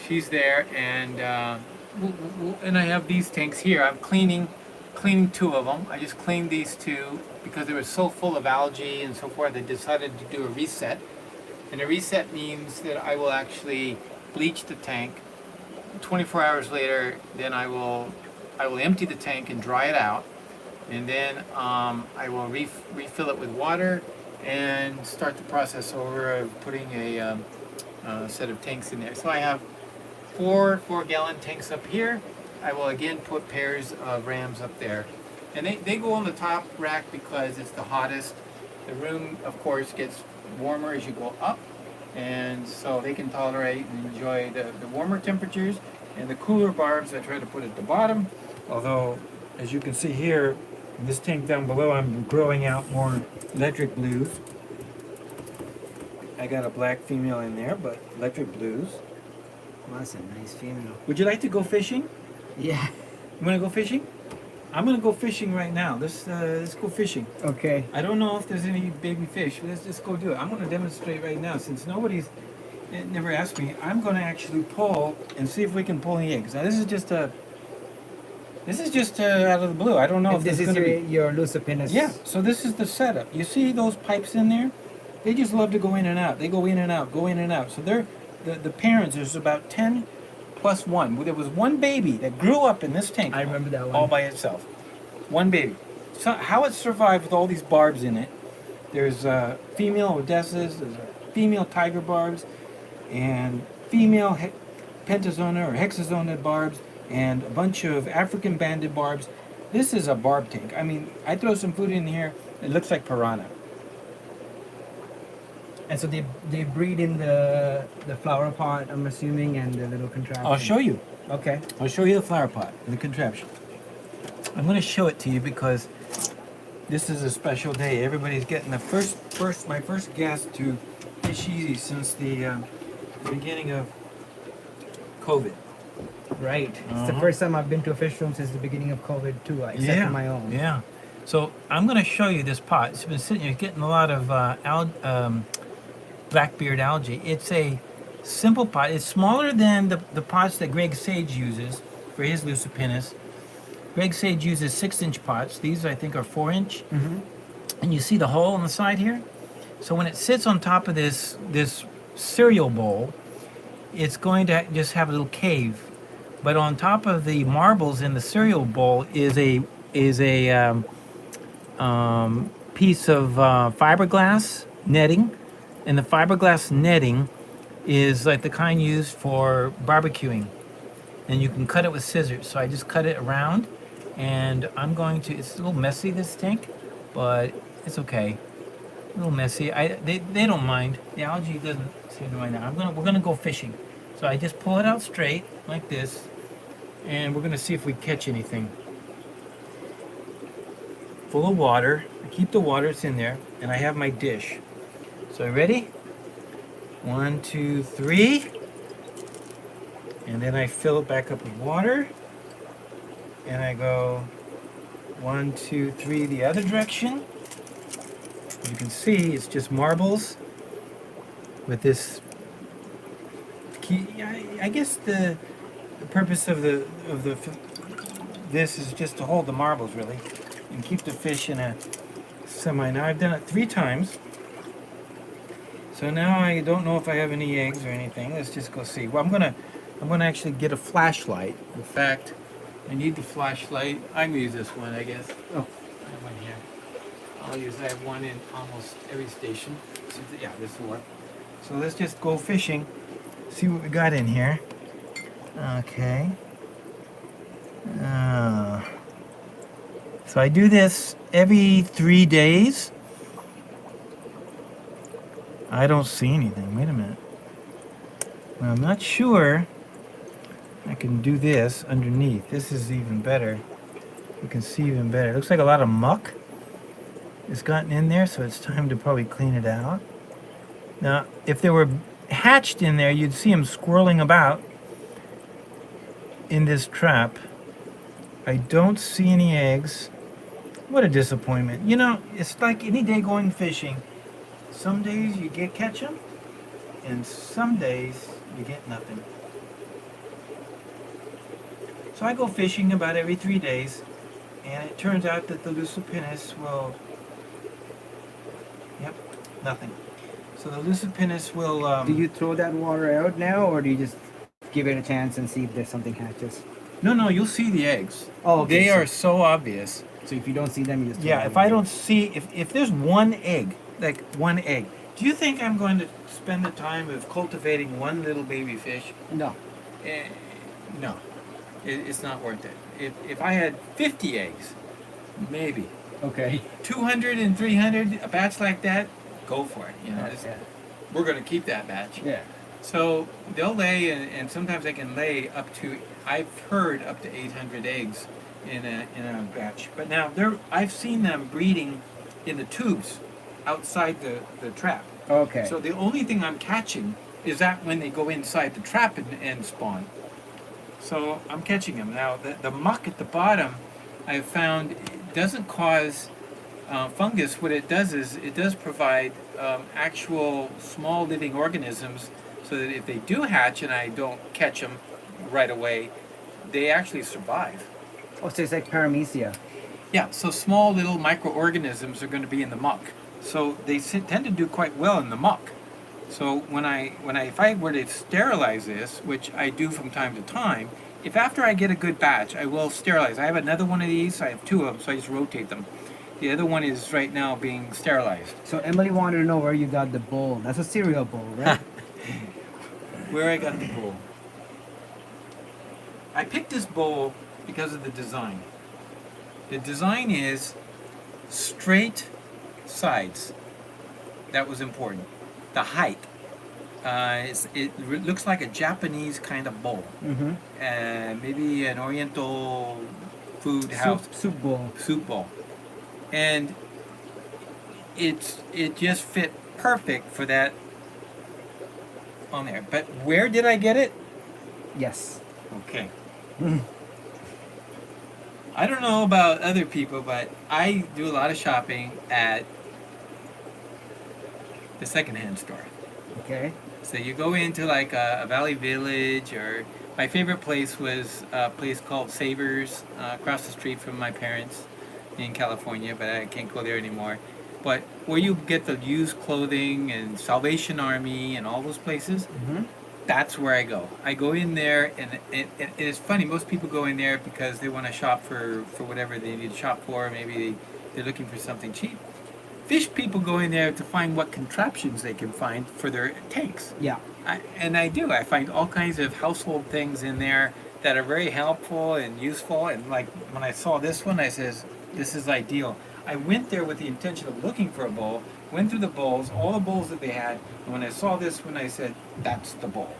she's there, and and I have these tanks here. I'm cleaning 2 of them. I just cleaned these 2 because they were so full of algae and so forth. I decided to do a reset, and a reset means that I will actually bleach the tank. 24 hours later, then I will empty the tank and dry it out, and then I will refill it with water and start the process over of putting a set of tanks in there. So I have 4 4-gallon tanks up here. I will again put pairs of rams up there, and they go on the top rack because it's the hottest. The room, of course, gets warmer as you go up, and so they can tolerate and enjoy the warmer temperatures. And the cooler barbs I try to put at the bottom, although as you can see here in this tank down below, I'm growing out more electric blues. I got a black female in there, but electric blues. Well, that's a nice female. Would you like to go fishing? Yeah. You want to go fishing? I'm going to go fishing right now. Let's go fishing. Okay. I don't know if there's any baby fish. Let's just go do it. I'm going to demonstrate right now since nobody's never asked me. I'm going to actually pull and see if we can pull any eggs. Now this is just out of the blue. I don't know if This there's is going to be. your Lucipinus. Yeah. So this is the setup. You see those pipes in there? They just love to go in and out. They go in and out, go in and out. So they're the parents. There's about 10 plus one. There was one baby that grew up in this tank. I remember that one. All by itself. One baby. So how it survived with all these barbs in it. There's female Odessas, there's female tiger barbs, and female pentazona or hexazona barbs, and a bunch of African banded barbs. This is a barb tank. I mean, I throw some food in here, it looks like piranha. And so they breed in the flower pot, I'm assuming, and the little contraption. I'll show you. Okay. I'll show you the flower pot and the contraption. I'm going to show it to you because this is a special day. Everybody's getting the my first guest to Fish Easy since the beginning of COVID. Right. It's the first time I've been to a fish room since the beginning of COVID too, except for my own. Yeah. So I'm going to show you this pot. It's been sitting here getting a lot of blackbeard algae. It's a simple pot. It's smaller than the pots that Greg Sage uses for his Lucipinus. Greg Sage uses 6-inch pots. These, I think, are 4-inch. Mm-hmm. And you see the hole on the side here? So when it sits on top of this cereal bowl, it's going to just have a little cave. But on top of the marbles in the cereal bowl is a piece of fiberglass netting. And the fiberglass netting is like the kind used for barbecuing. And you can cut it with scissors. So I just cut it around. And I'm going to, it's a little messy, this tank, but it's okay. A little messy. They don't mind. The algae doesn't seem to mind that. We're gonna go fishing. So I just pull it out straight, like this, and we're gonna see if we catch anything. Full of water. I keep the water, it's in there, and I have my dish. So ready? 1, 2, 3. And then I fill it back up with water. And I go 1, 2, 3 the other direction. As you can see, it's just marbles with this key. I guess the purpose of this is just to hold the marbles, really, and keep the fish in a semi. Now I've done it 3 times. So now I don't know if I have any eggs or anything. Let's just go see. Well, I'm gonna actually get a flashlight. In fact, I need the flashlight. I'm gonna use this one, I guess. Oh, I have one here. I have one in almost every station. So, yeah, this will work. So let's just go fishing. See what we got in here. Okay. So I do this every 3 days. I don't see anything. Wait a minute. Well, I'm not sure. I can do this underneath. This is even better. You can see even better. It looks like a lot of muck has gotten in there, so it's time to probably clean it out. Now, if they were hatched in there, you'd see them squirreling about in this trap. I don't see any eggs. What a disappointment. You know, it's like any day going fishing. Some days you catch them, and some days you get nothing. So I go fishing about every 3 days, and it turns out that the Lucipinus will, yep, nothing. So the Lucipinus will... Do you throw that water out now, or do you just give it a chance and see if there's something hatches? No, you'll see the eggs. Oh, okay. They are so obvious. So if you don't see them, you just throw Yeah, them if I away. don't see, if there's one egg, like one egg, do you think I'm going to spend the time of cultivating one little baby fish? No. No. It's not worth it. If I had 50 eggs, maybe. Okay. 200 and 300, a batch like that, go for it. You know, Yeah. we're going to keep that batch. Yeah. So they'll lay, and sometimes they can lay up to, I've heard up to 800 eggs in a batch. But now I've seen them breeding in the tubes outside the trap. Okay. So the only thing I'm catching is that when they go inside the trap and spawn. So I'm catching them. Now the muck at the bottom, I've found doesn't cause fungus. What it does is it does provide actual small living organisms, so that if they do hatch and I don't catch them right away, they actually survive. Oh, so it's like paramecia. Yeah, so small little microorganisms are going to be in the muck. So they tend to do quite well in the muck. So if I were to sterilize this, which I do from time to time, if after I get a good batch, I will sterilize. I have another one of these. I have two of them, so I just rotate them. The other one is right now being sterilized. So Emily wanted to know where you got the bowl. That's a cereal bowl, right? Where I got the bowl. I picked this bowl because of the design. The design is straight sides. That was important. The height. It looks like a Japanese kind of bowl. Mm-hmm. Maybe an Oriental food house. Soup bowl. Soup bowl. And it just fit perfect for that on there. But where did I get it? Yes. Okay. I don't know about other people, but I do a lot of shopping at the secondhand store. Okay. So you go into like a Valley Village, or my favorite place was a place called Savers across the street from my parents in California, but I can't go there anymore. But where you get the used clothing and Salvation Army and all those places, Mm-hmm. that's where I go. I go in there, and it's funny, most people go in there because they want to shop for whatever they need to shop for. Maybe they're looking for something cheap. Fish people go in there to find what contraptions they can find for their tanks. Yeah. I do. I find all kinds of household things in there that are very helpful and useful. And like when I saw this one, I says, this is ideal. I went there with the intention of looking for a bowl, went through the bowls, all the bowls that they had, and when I saw this one, I said, that's the bowl.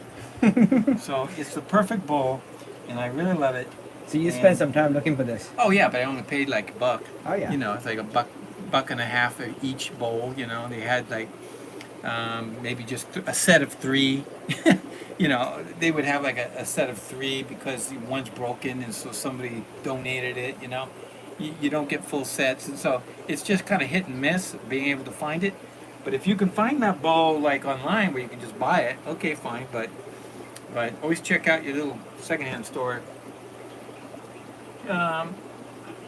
So it's the perfect bowl, and I really love it. So you spent some time looking for this. Oh yeah, but I only paid like $1. Oh yeah. You know, it's like buck and a half of each bowl. You know, they had like maybe just a set of 3. You know, they would have like a set of 3 because one's broken, and so somebody donated it. You know, you don't get full sets, and so it's just kind of hit and miss being able to find it. But if you can find that bowl like online where you can just buy it, okay, fine. But always check out your little secondhand store.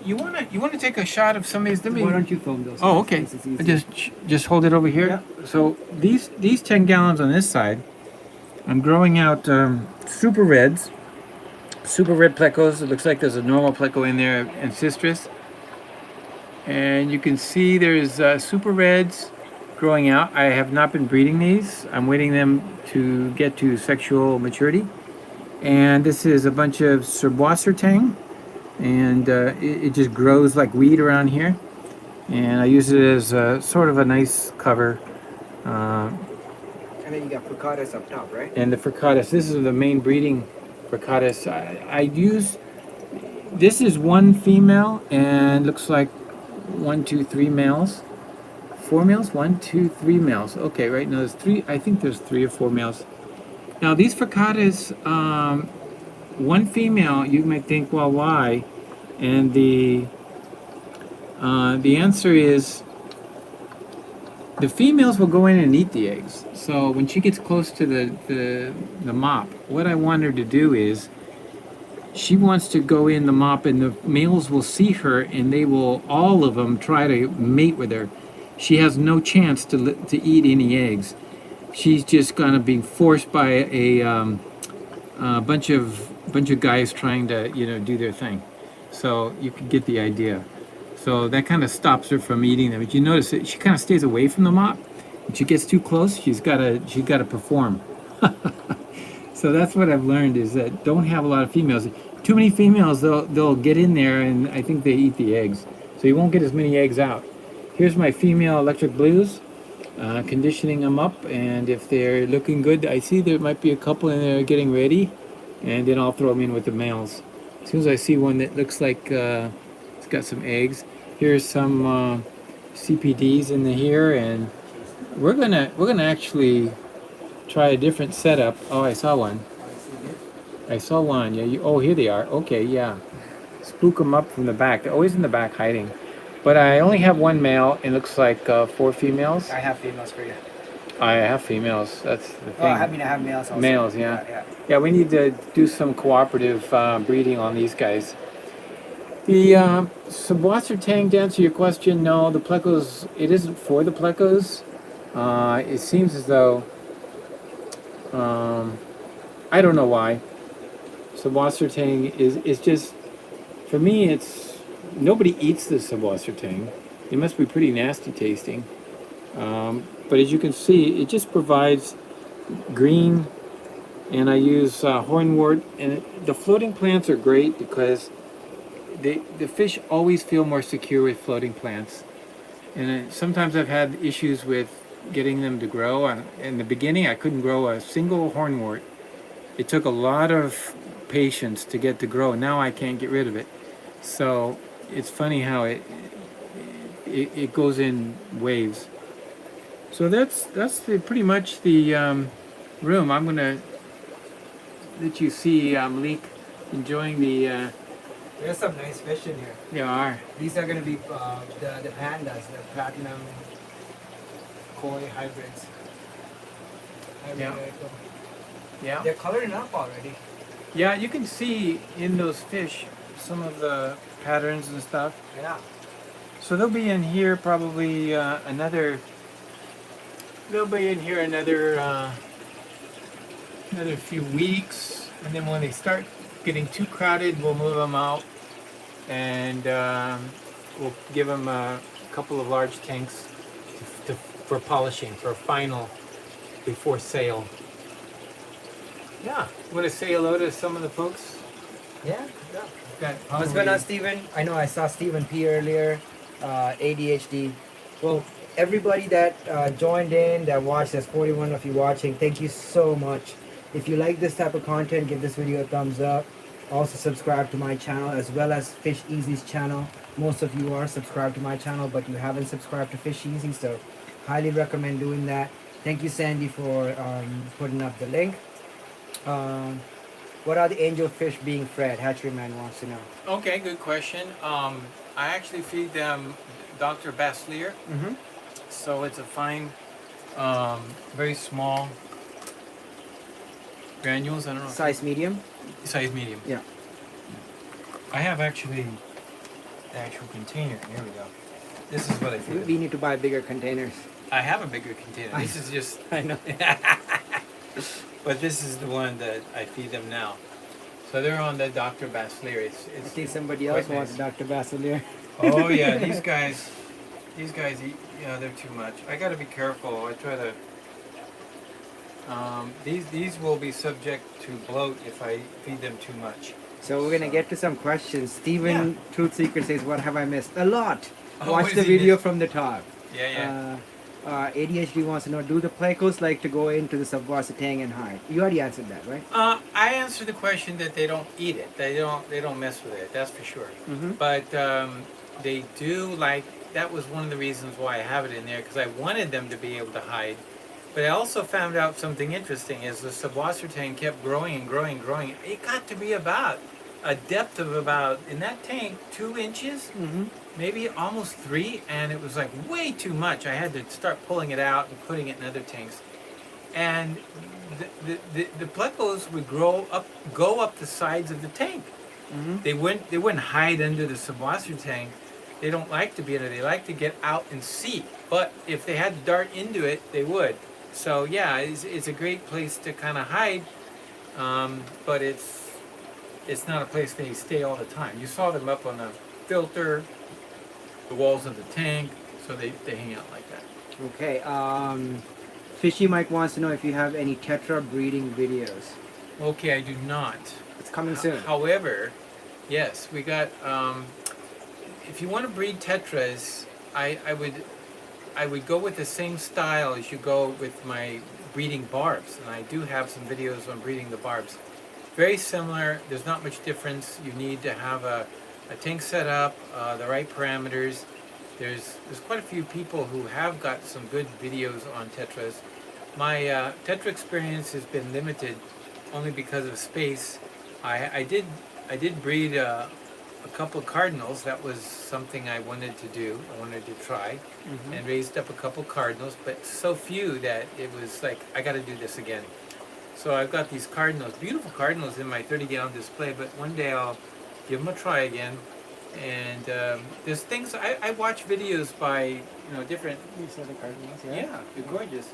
You wanna take a shot of some of these? Why don't you film those? Oh, okay. It's easy. Just hold it over here. Yeah. So these 10 gallons on this side, I'm growing out super reds, super red plecos. It looks like there's a normal pleco in there and citrus. And you can see there's super reds growing out. I have not been breeding these. I'm waiting them to get to sexual maturity. And this is a bunch of Tang, and it just grows like weed around here. And I use it as sort of a nice cover. And then you got fricatas up top, right? And the fricatas, this is the main breeding fricatas. I use, this is one female, and looks like 1, 2, 3 males. 4 males? 1, 2, 3 males. Okay, right now there's 3. I think there's 3 or 4 males. Now these fricatas, one female, you might think, well, why? And the answer is the females will go in and eat the eggs. So when she gets close to the mop, what I want her to do is she wants to go in the mop, and the males will see her, and they will, all of them, try to mate with her. She has no chance to eat any eggs. She's just gonna be forced by a bunch of guys trying to, you know, do their thing. So you can get the idea. So that kind of stops her from eating them. But you notice that she kind of stays away from the mop. When she gets too close, she's gotta perform. So that's what I've learned, is that don't have a lot of females. Too many females, they'll get in there, and I think they eat the eggs. So you won't get as many eggs out. Here's my female electric blues, conditioning them up, and if they're looking good, I see there might be a couple in there getting ready, and then I'll throw them in with the males. As soon as I see one that looks like it's got some eggs, here's some CPDs in here, and we're gonna actually try a different setup. Oh, I saw one. Yeah. Oh, here they are. Okay, yeah. Spook them up from the back. They're always in the back hiding. But I only have one male. It looks like 4 females. I have females for you. I have females. That's the thing. Oh, I mean, I have males also. Males, yeah. Yeah, we need to do some cooperative breeding on these guys. The Tang, to answer your question, no, the plecos, it isn't for the plecos. It seems as though I don't know why. Sabwasertang is just, for me, it's, nobody eats the sabwasertang. It must be pretty nasty tasting. But as you can see, it just provides green, and I use hornwort. And the floating plants are great because the fish always feel more secure with floating plants. And sometimes I've had issues with getting them to grow. In the beginning, I couldn't grow a single hornwort. It took a lot of patience to get to grow. Now I can't get rid of it. So it's funny how it goes in waves. So that's pretty much the room. I'm gonna let you see Malik enjoying the. There's some nice fish in here. There are. These are going to be the pandas, the platinum koi hybrids. Yeah. Yeah. They're coloring up already. Yeah, you can see in those fish some of the patterns and stuff. Yeah. So they'll be in here probably another. They'll be in here another few weeks, and then when they start getting too crowded, we'll move them out, and we'll give them a couple of large tanks for polishing, for final, before sale. Yeah, want to say hello to some of the folks? Yeah. What's going on, Steven? I know I saw Steven P earlier, ADHD. Well, everybody that joined in, that watched, there's 41 of you watching, thank you so much. If you like this type of content, give this video a thumbs up. Also subscribe to my channel as well as Fish Easy's channel. Most of you are subscribed to my channel, but you haven't subscribed to Fish Easy, so highly recommend doing that. Thank you, Sandy, for putting up the link. What are the angel fish being fed? Hatcheryman wants to know. Okay, good question. I actually feed them Dr. Baslier. Mm-hmm. So it's a fine, very small granules. I don't know. Size medium? Size medium. Yeah. I have actually the actual container. Here we go. This is what I feed them. We need to buy bigger containers. I have a bigger container. This is just. I know. But this is the one that I feed them now. So they're on the Dr. Baslier. I think somebody else quite wants nice. Dr. Basilier. Oh yeah, these guys eat, they're too much. I gotta be careful. I try to, these will be subject to bloat if I feed them too much. So we're gonna get to some questions. Steven Yeah. Truth Seeker says, what have I missed? A lot. Oh, Watch what the has he video missed? from the top. Yeah. ADHD wants to know, do the plecos like to go into the sabwasertang and hide? You already answered that, right? I answered the question that they don't eat it. They don't mess with it. That's for sure. Mm-hmm. But they do like. That was one of the reasons why I have it in there, because I wanted them to be able to hide. But I also found out something interesting. As the sabwasertang kept growing and growing and growing, it got to be about a depth of about, in that tank, 2 inches, Mm-hmm. maybe almost 3, and it was like way too much. I had to start pulling it out and putting it in other tanks. And the plecos would go up the sides of the tank. Mm-hmm. They wouldn't hide under the sabwasertang. They don't like to be in it. They like to get out and see. But if they had to dart into it, they would. So yeah, it's a great place to kind of hide, but it's not a place they stay all the time. You saw them up on the filter, the walls of the tank, so they hang out like that. Okay. Fishy Mike wants to know if you have any tetra breeding videos. Okay, I do not. It's coming soon. However, yes, we got. If you want to breed tetras, I would go with the same style as you go with my breeding barbs, and I do have some videos on breeding the barbs. Very similar. There's not much difference. You need to have a tank set up, the right parameters. There's quite a few people who have got some good videos on tetras. My tetra experience has been limited only because of space. I did breed a couple of cardinals. That was something I wanted to do. I wanted to try, Mm-hmm. and raised up a couple cardinals, but so few that it was like, I got to do this again. So I've got these cardinals, beautiful cardinals, in my 30-gallon display, but one day I'll give them a try again. And there's things, I watch videos by, different, These are the cardinals, yeah, they're gorgeous.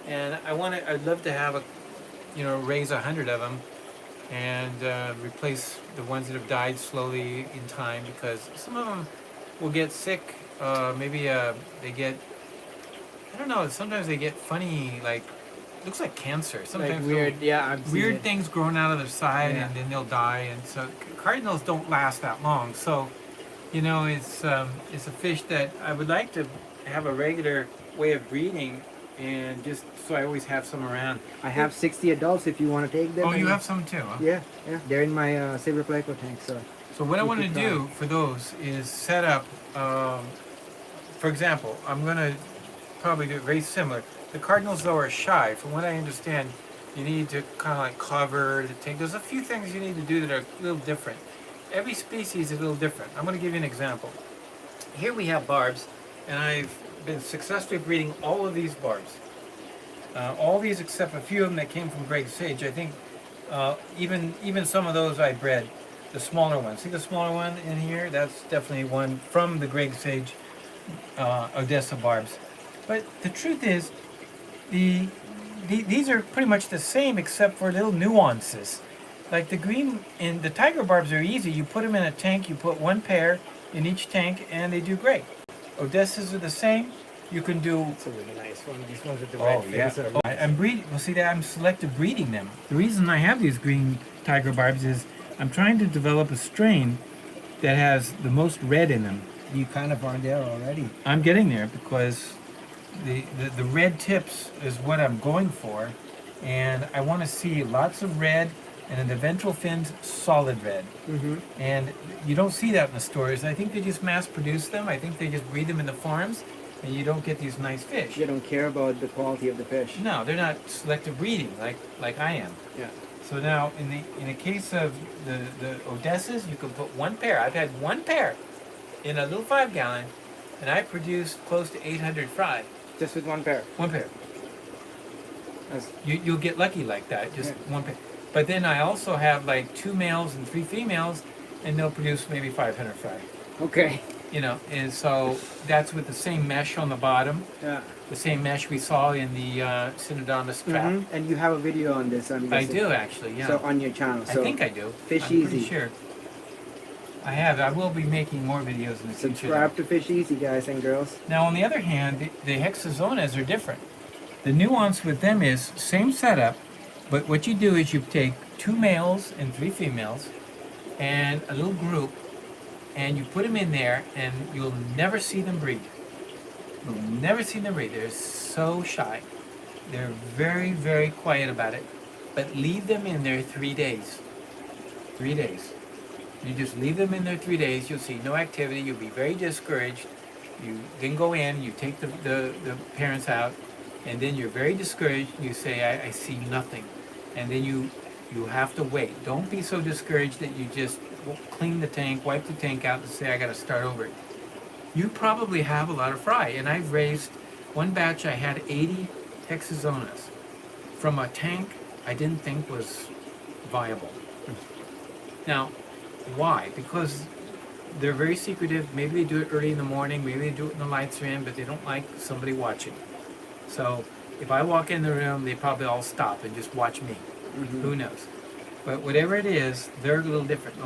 And I'd love to have raise 100 of them and replace the ones that have died slowly in time, because some of them will get sick. Maybe they get, I don't know, sometimes they get funny, like, looks like cancer. Sometimes Like weird, yeah, I've seen weird it. things growing out of their side, Yeah. and then they'll die. And so cardinals don't last that long. So, it's a fish that I would like to have a regular way of breeding, and just so I always have some around. I have 60 adults if you want to take them. Oh, you and- have some too, huh? Yeah, yeah. They're in my silver pleco tank, so. So what I You want to could do for those is set up, for example, I'm going to probably do it very similar. The cardinals, though, are shy. From what I understand, you need to kind of like cover the tank. There's a few things you need to do that are a little different. Every species is a little different. I'm going to give you an example. Here we have barbs, and I've been successfully breeding all of these barbs. All these except a few of them that came from Greg Sage. I think even some of those I bred, the smaller ones. See the smaller one in here? That's definitely one from the Greg Sage Odessa barbs. But the truth is, these are pretty much the same except for little nuances. Like the green and the tiger barbs are easy. You put them in a tank, you put one pair in each tank, and they do great. Odessas are the same. You can do. It's a really nice one. These ones with the Oh yeah. I'm breeding. Well, see that I'm selective breeding them. The reason I have these green tiger barbs is I'm trying to develop a strain that has the most red in them. You kind of are there already. I'm getting there because the red tips is what I'm going for, and I want to see lots of red, and in the ventral fins, solid red. Mm-hmm. And you don't see that in the stores. I think they just mass produce them. I think they just breed them in the farms, and you don't get these nice fish. You don't care about the quality of the fish. No, they're not selective breeding like I am. Yeah. So now, in the case of the Odessas, you can put one pair. I've had one pair in a little 5-gallon, and I produced close to 800 fry. Just with one pair. One pair. That's, You'll get lucky like that, just Yeah. one pair. But then I also have like 2 males and 3 females, and they'll produce maybe 500 fry. okay. And so that's with the same mesh on the bottom, Yeah. the same mesh we saw in the Synodamus trap. Mhm. And you have a video on this. I'm I guessing. do actually, yeah. So on your channel. I So think I do. Fish I'm pretty Easy. sure. I have. I will be making more videos in the future. subscribe to Fish Easy, guys and girls. Now, on the other hand, the hexazonas are different. The nuance with them is same setup, but what you do is you take 2 males and 3 females and a little group, and you put them in there, and you'll never see them breed. You'll never see them breed. They're so shy. They're very, very quiet about it. But leave them in there 3 days. 3 days. You just leave them in there 3 days. You'll see no activity. You'll be very discouraged. You then go in, you take the parents out, and then you're very discouraged. You say, I see nothing. And then you have to wait. Don't be so discouraged that you just clean the tank, wipe the tank out, and say, I got to start over. You probably have a lot of fry. And I've raised, one batch I had 80 hexazonas from a tank I didn't think was viable. Now, why? Because they're very secretive. Maybe they do it early in the morning. Maybe they do it when the lights are in, but they don't like somebody watching. So if I walk in the room, they probably all stop and just watch me. Mhm. Who knows? But whatever it is, they're a little different.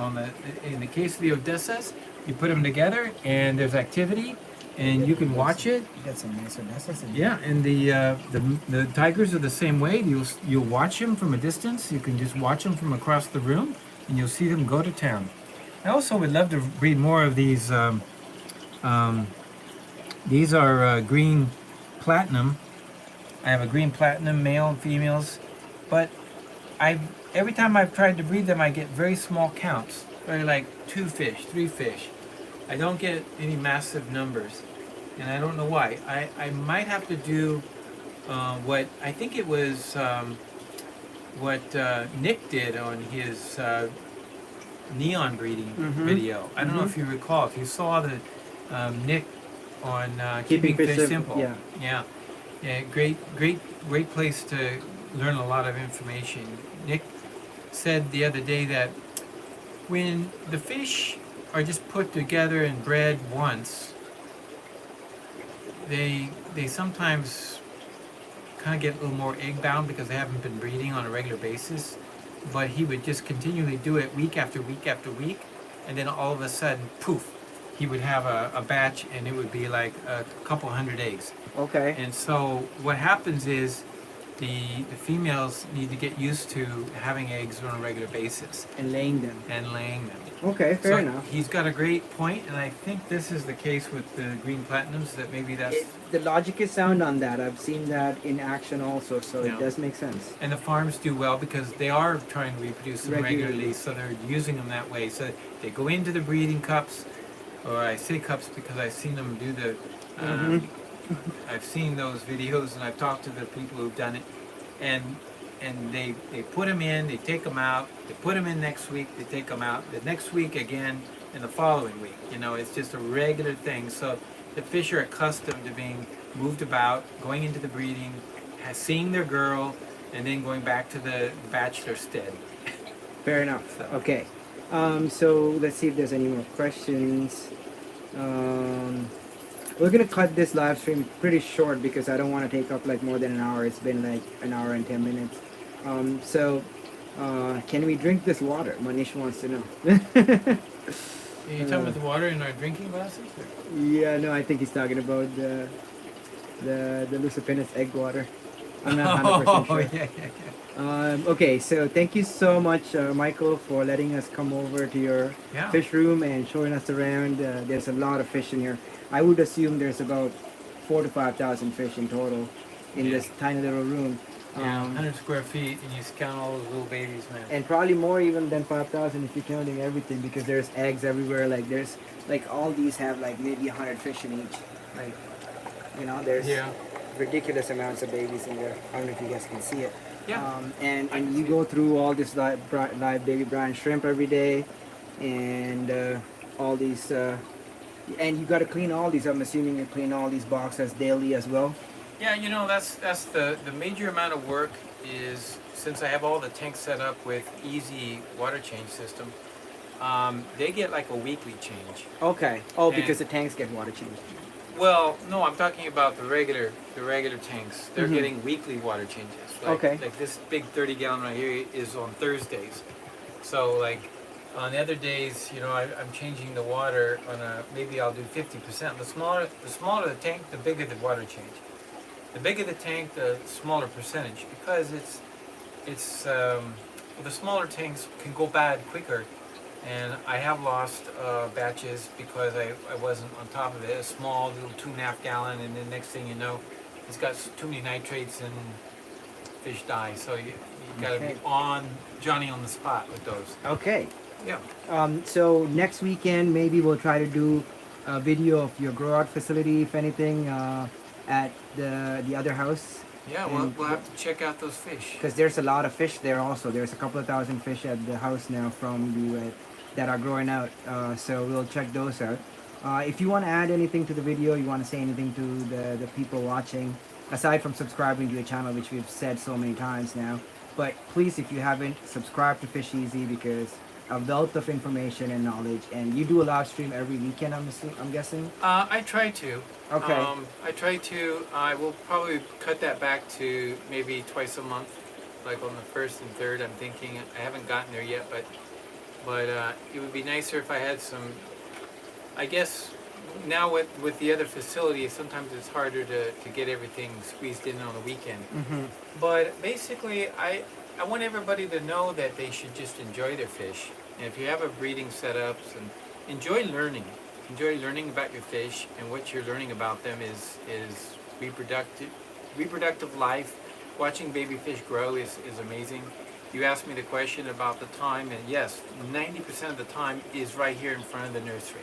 In the case of the Odessas, you put them together and there's activity, and you can watch it. You got some nice Odessas in Yeah, and the tigers are the same way. You'll watch them from a distance. You can just watch them from across the room, and you'll see them go to town. I also would love to breed more of these. These are green platinum. I have a green platinum, male and females, but every time I've tried to breed them, I get very small counts, very like 2 fish, 3 fish. I don't get any massive numbers, and I don't know why. I might have to do what I think it was what Nick did on his neon breeding Mhm. video. I don't know if you recall, if you saw the Nick on Keeping Keeping Fish Fish Simple, Simple. Yeah, great place to learn a lot of information. Nick said the other day that when the fish are just put together and bred once, they sometimes kind of get a little more egg bound because they haven't been breeding on a regular basis. But he would just continually do it week after week after week, and then all of a sudden, poof, he would have a batch, and it would be like a couple hundred eggs. Okay. And so what happens is the females need to get used to having eggs on a regular basis And laying them. and laying them. Okay, fair So enough. he's got a great point, and I think this is the case with the green platinums, that maybe that's... The logic is sound on that. I've seen that in action also, so Yeah. it does make sense. And the farms do well because they are trying to reproduce them Regularly. regularly, so they're using them that way. So they go into the breeding cups, or I say cups because I've seen them do the... I've seen those videos, and I've talked to the people who've done it, and they put them in, they take them out, they put them in next week, they take them out, the next week again, and the following week. You know, it's just a regular thing. So the fish are accustomed to being moved about, going into the breeding, seeing their girl, and then going back to the bachelor stead. Fair enough. So- Okay. So let's see if there's any more questions. We're gonna cut this live stream pretty short because I don't want to take up like more than an hour. It's been like an hour and 10 minutes. Can we drink this water? Manish wants to know. Are you talking about the water in our drinking glasses? or- Yeah, no, I think he's talking about the Lucipenus egg water. I'm not 100% sure. yeah, yeah. Okay, so thank you so much, Michael, for letting us come over to your Yeah. fish room and showing us around. There's a lot of fish in here. I would assume there's about 4,000 to 5,000 fish in total in Yeah. this tiny little room. Yeah, 100 square feet, and you count all those little babies, man. And probably more even than 5,000 if you're counting everything, because there's eggs everywhere. Like there's like all these have like maybe 100 fish in each. Like, you know, there's Yeah. ridiculous amounts of babies in there. I don't know if you guys can see it. Yeah. And you go through all this live baby brine shrimp every day, and all these, and you got to clean all these. I'm assuming you clean all these boxes daily as well. Yeah, you know, that's the major amount of work is, since I have all the tanks set up with easy water change system, they get like a weekly change. Okay. Oh, And- because the tanks get water changed. Well, no, I'm talking about the regular tanks. They're Mhm. getting weekly water changes. Like, Okay. Like this big 30 gallon right here is on Thursdays. So like on the other days, you know, I'm changing the water on maybe I'll do 50%. The smaller the tank, the bigger the water change. The bigger the tank, the smaller percentage, because the smaller tanks can go bad quicker. And I have lost batches because I wasn't on top of it. A small little 2.5 gallon, and then next thing you know, it's got too many nitrates and fish die. So you got to Okay. be on Johnny on the spot with those. Okay. Yeah. So next weekend maybe we'll try to do a video of your grow out facility, if anything, at the other house. Yeah, And- we'll have to check out those fish. Because there's a lot of fish there also. There's a couple of thousand fish at the house now from the that are growing out. So we'll check those out. If you want to add anything to the video, you want to say anything to the people watching, aside from subscribing to the channel, which we've said so many times now. But please, if you haven't, subscribe to Fish Easy, because a wealth of information and knowledge. And you do a live stream every weekend, I'm guessing? I try to. Okay. I try to. I will probably cut that back to maybe twice a month, like on the 1st and 3rd. I'm thinking. I haven't gotten there yet, but it would be nicer if I had some. I guess now with the other facilities, sometimes it's harder to get everything squeezed in on the weekend. Mm-hmm. But basically, I want everybody to know that they should just enjoy their fish. And if you have a breeding setups, and enjoy learning about your fish, and what you're learning about them is reproductive life. Watching baby fish grow is amazing. You asked me the question about the time, and yes, 90% of the time is right here in front of the nursery.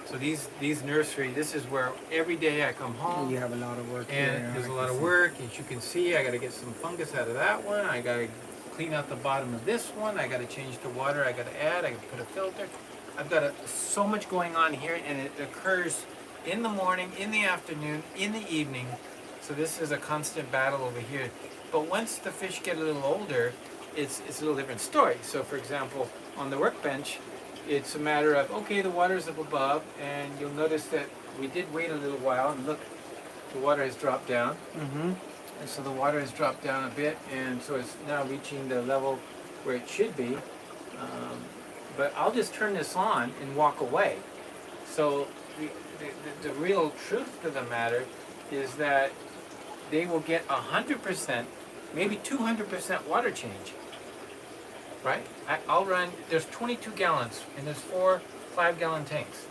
So these nursery, this is where every day I come home. You have a lot of work And here. there's I a lot can of see. work. As you can see, I got to get some fungus out of that one. I got to clean out the bottom of this one. I got to change the water. I got to add. I got to put a filter. I've got so much going on here, and it occurs in the morning, in the afternoon, in the evening. So this is a constant battle over here. But once the fish get a little older, it's a little different story. So for example, on the workbench, it's a matter of, okay, the water's up above, and you'll notice that we did wait a little while, and look, the water has dropped down. Mm-hmm. And so the water has dropped down a bit, and so it's now reaching the level where it should be. But I'll just turn this on and walk away. So the real truth of the matter is that they will get 100%, maybe 200% water change. Right? I'll run, there's 22 gallons, and there's 4 5-gallon tanks.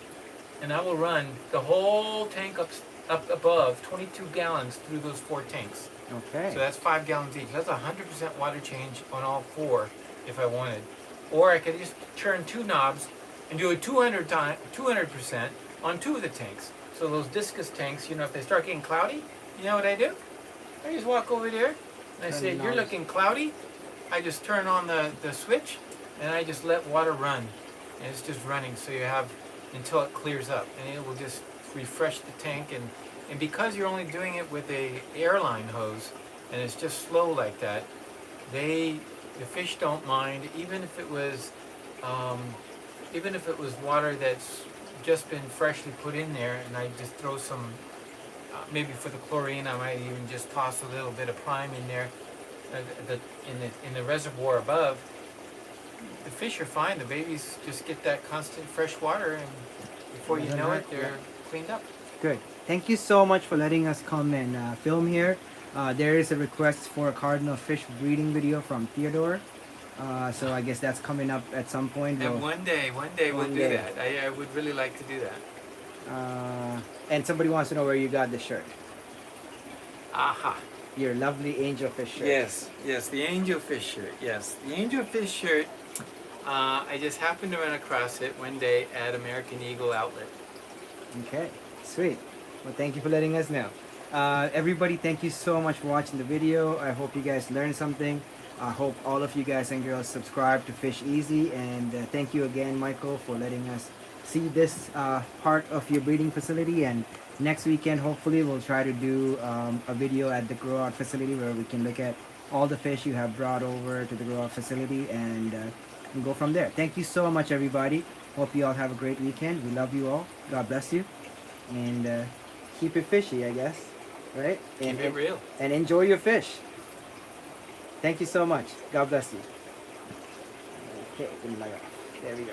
And I will run the whole tank up above 22 gallons through those 4 tanks. Okay. So that's 5 gallons each. That's 100% water change on all 4 if I wanted. Or I could just turn 2 knobs and do a 200% on 2 of the tanks. So those Discus tanks, you know, if they start getting cloudy, you know what I do? I just walk over there and I say, you're looking cloudy. I just turn on the switch and I just let water run. And it's just running, so you have until it clears up. And it will just refresh the tank. And because you're only doing it with a airline hose and it's just slow like that, the fish don't mind, even if it was water that's just been freshly put in there, and I just throw some, maybe for the chlorine, I might even just toss a little bit of prime in there, in the reservoir above. The fish are fine. The babies just get that constant fresh water, and before you know it, they're cleaned up. Good. Thank you so much for letting us come and film here. There is a request for a cardinal fish breeding video from Theodore. So I guess that's coming up at some point. And one day we'll do that. I would really like to do that. And somebody wants to know where you got the shirt. Aha. Your lovely angelfish shirt. Yes, the angelfish shirt. Yes, the angelfish shirt. I just happened to run across it one day at American Eagle Outlet. Okay, sweet. Well, thank you for letting us know. Everybody, thank you so much for watching the video. I hope you guys learned something. I hope all of you guys and girls subscribe to Fish Easy. And thank you again, Michael, for letting us see this part of your breeding facility. And next weekend, hopefully, we'll try to do a video at the grow out facility where we can look at all the fish you have brought over to the grow out facility and go from there. Thank you so much, everybody. Hope you all have a great weekend. We love you all. God bless you. And keep it fishy, I guess. Right? Keep it real. And enjoy your fish. Thank you so much. God bless you. Okay, there we go.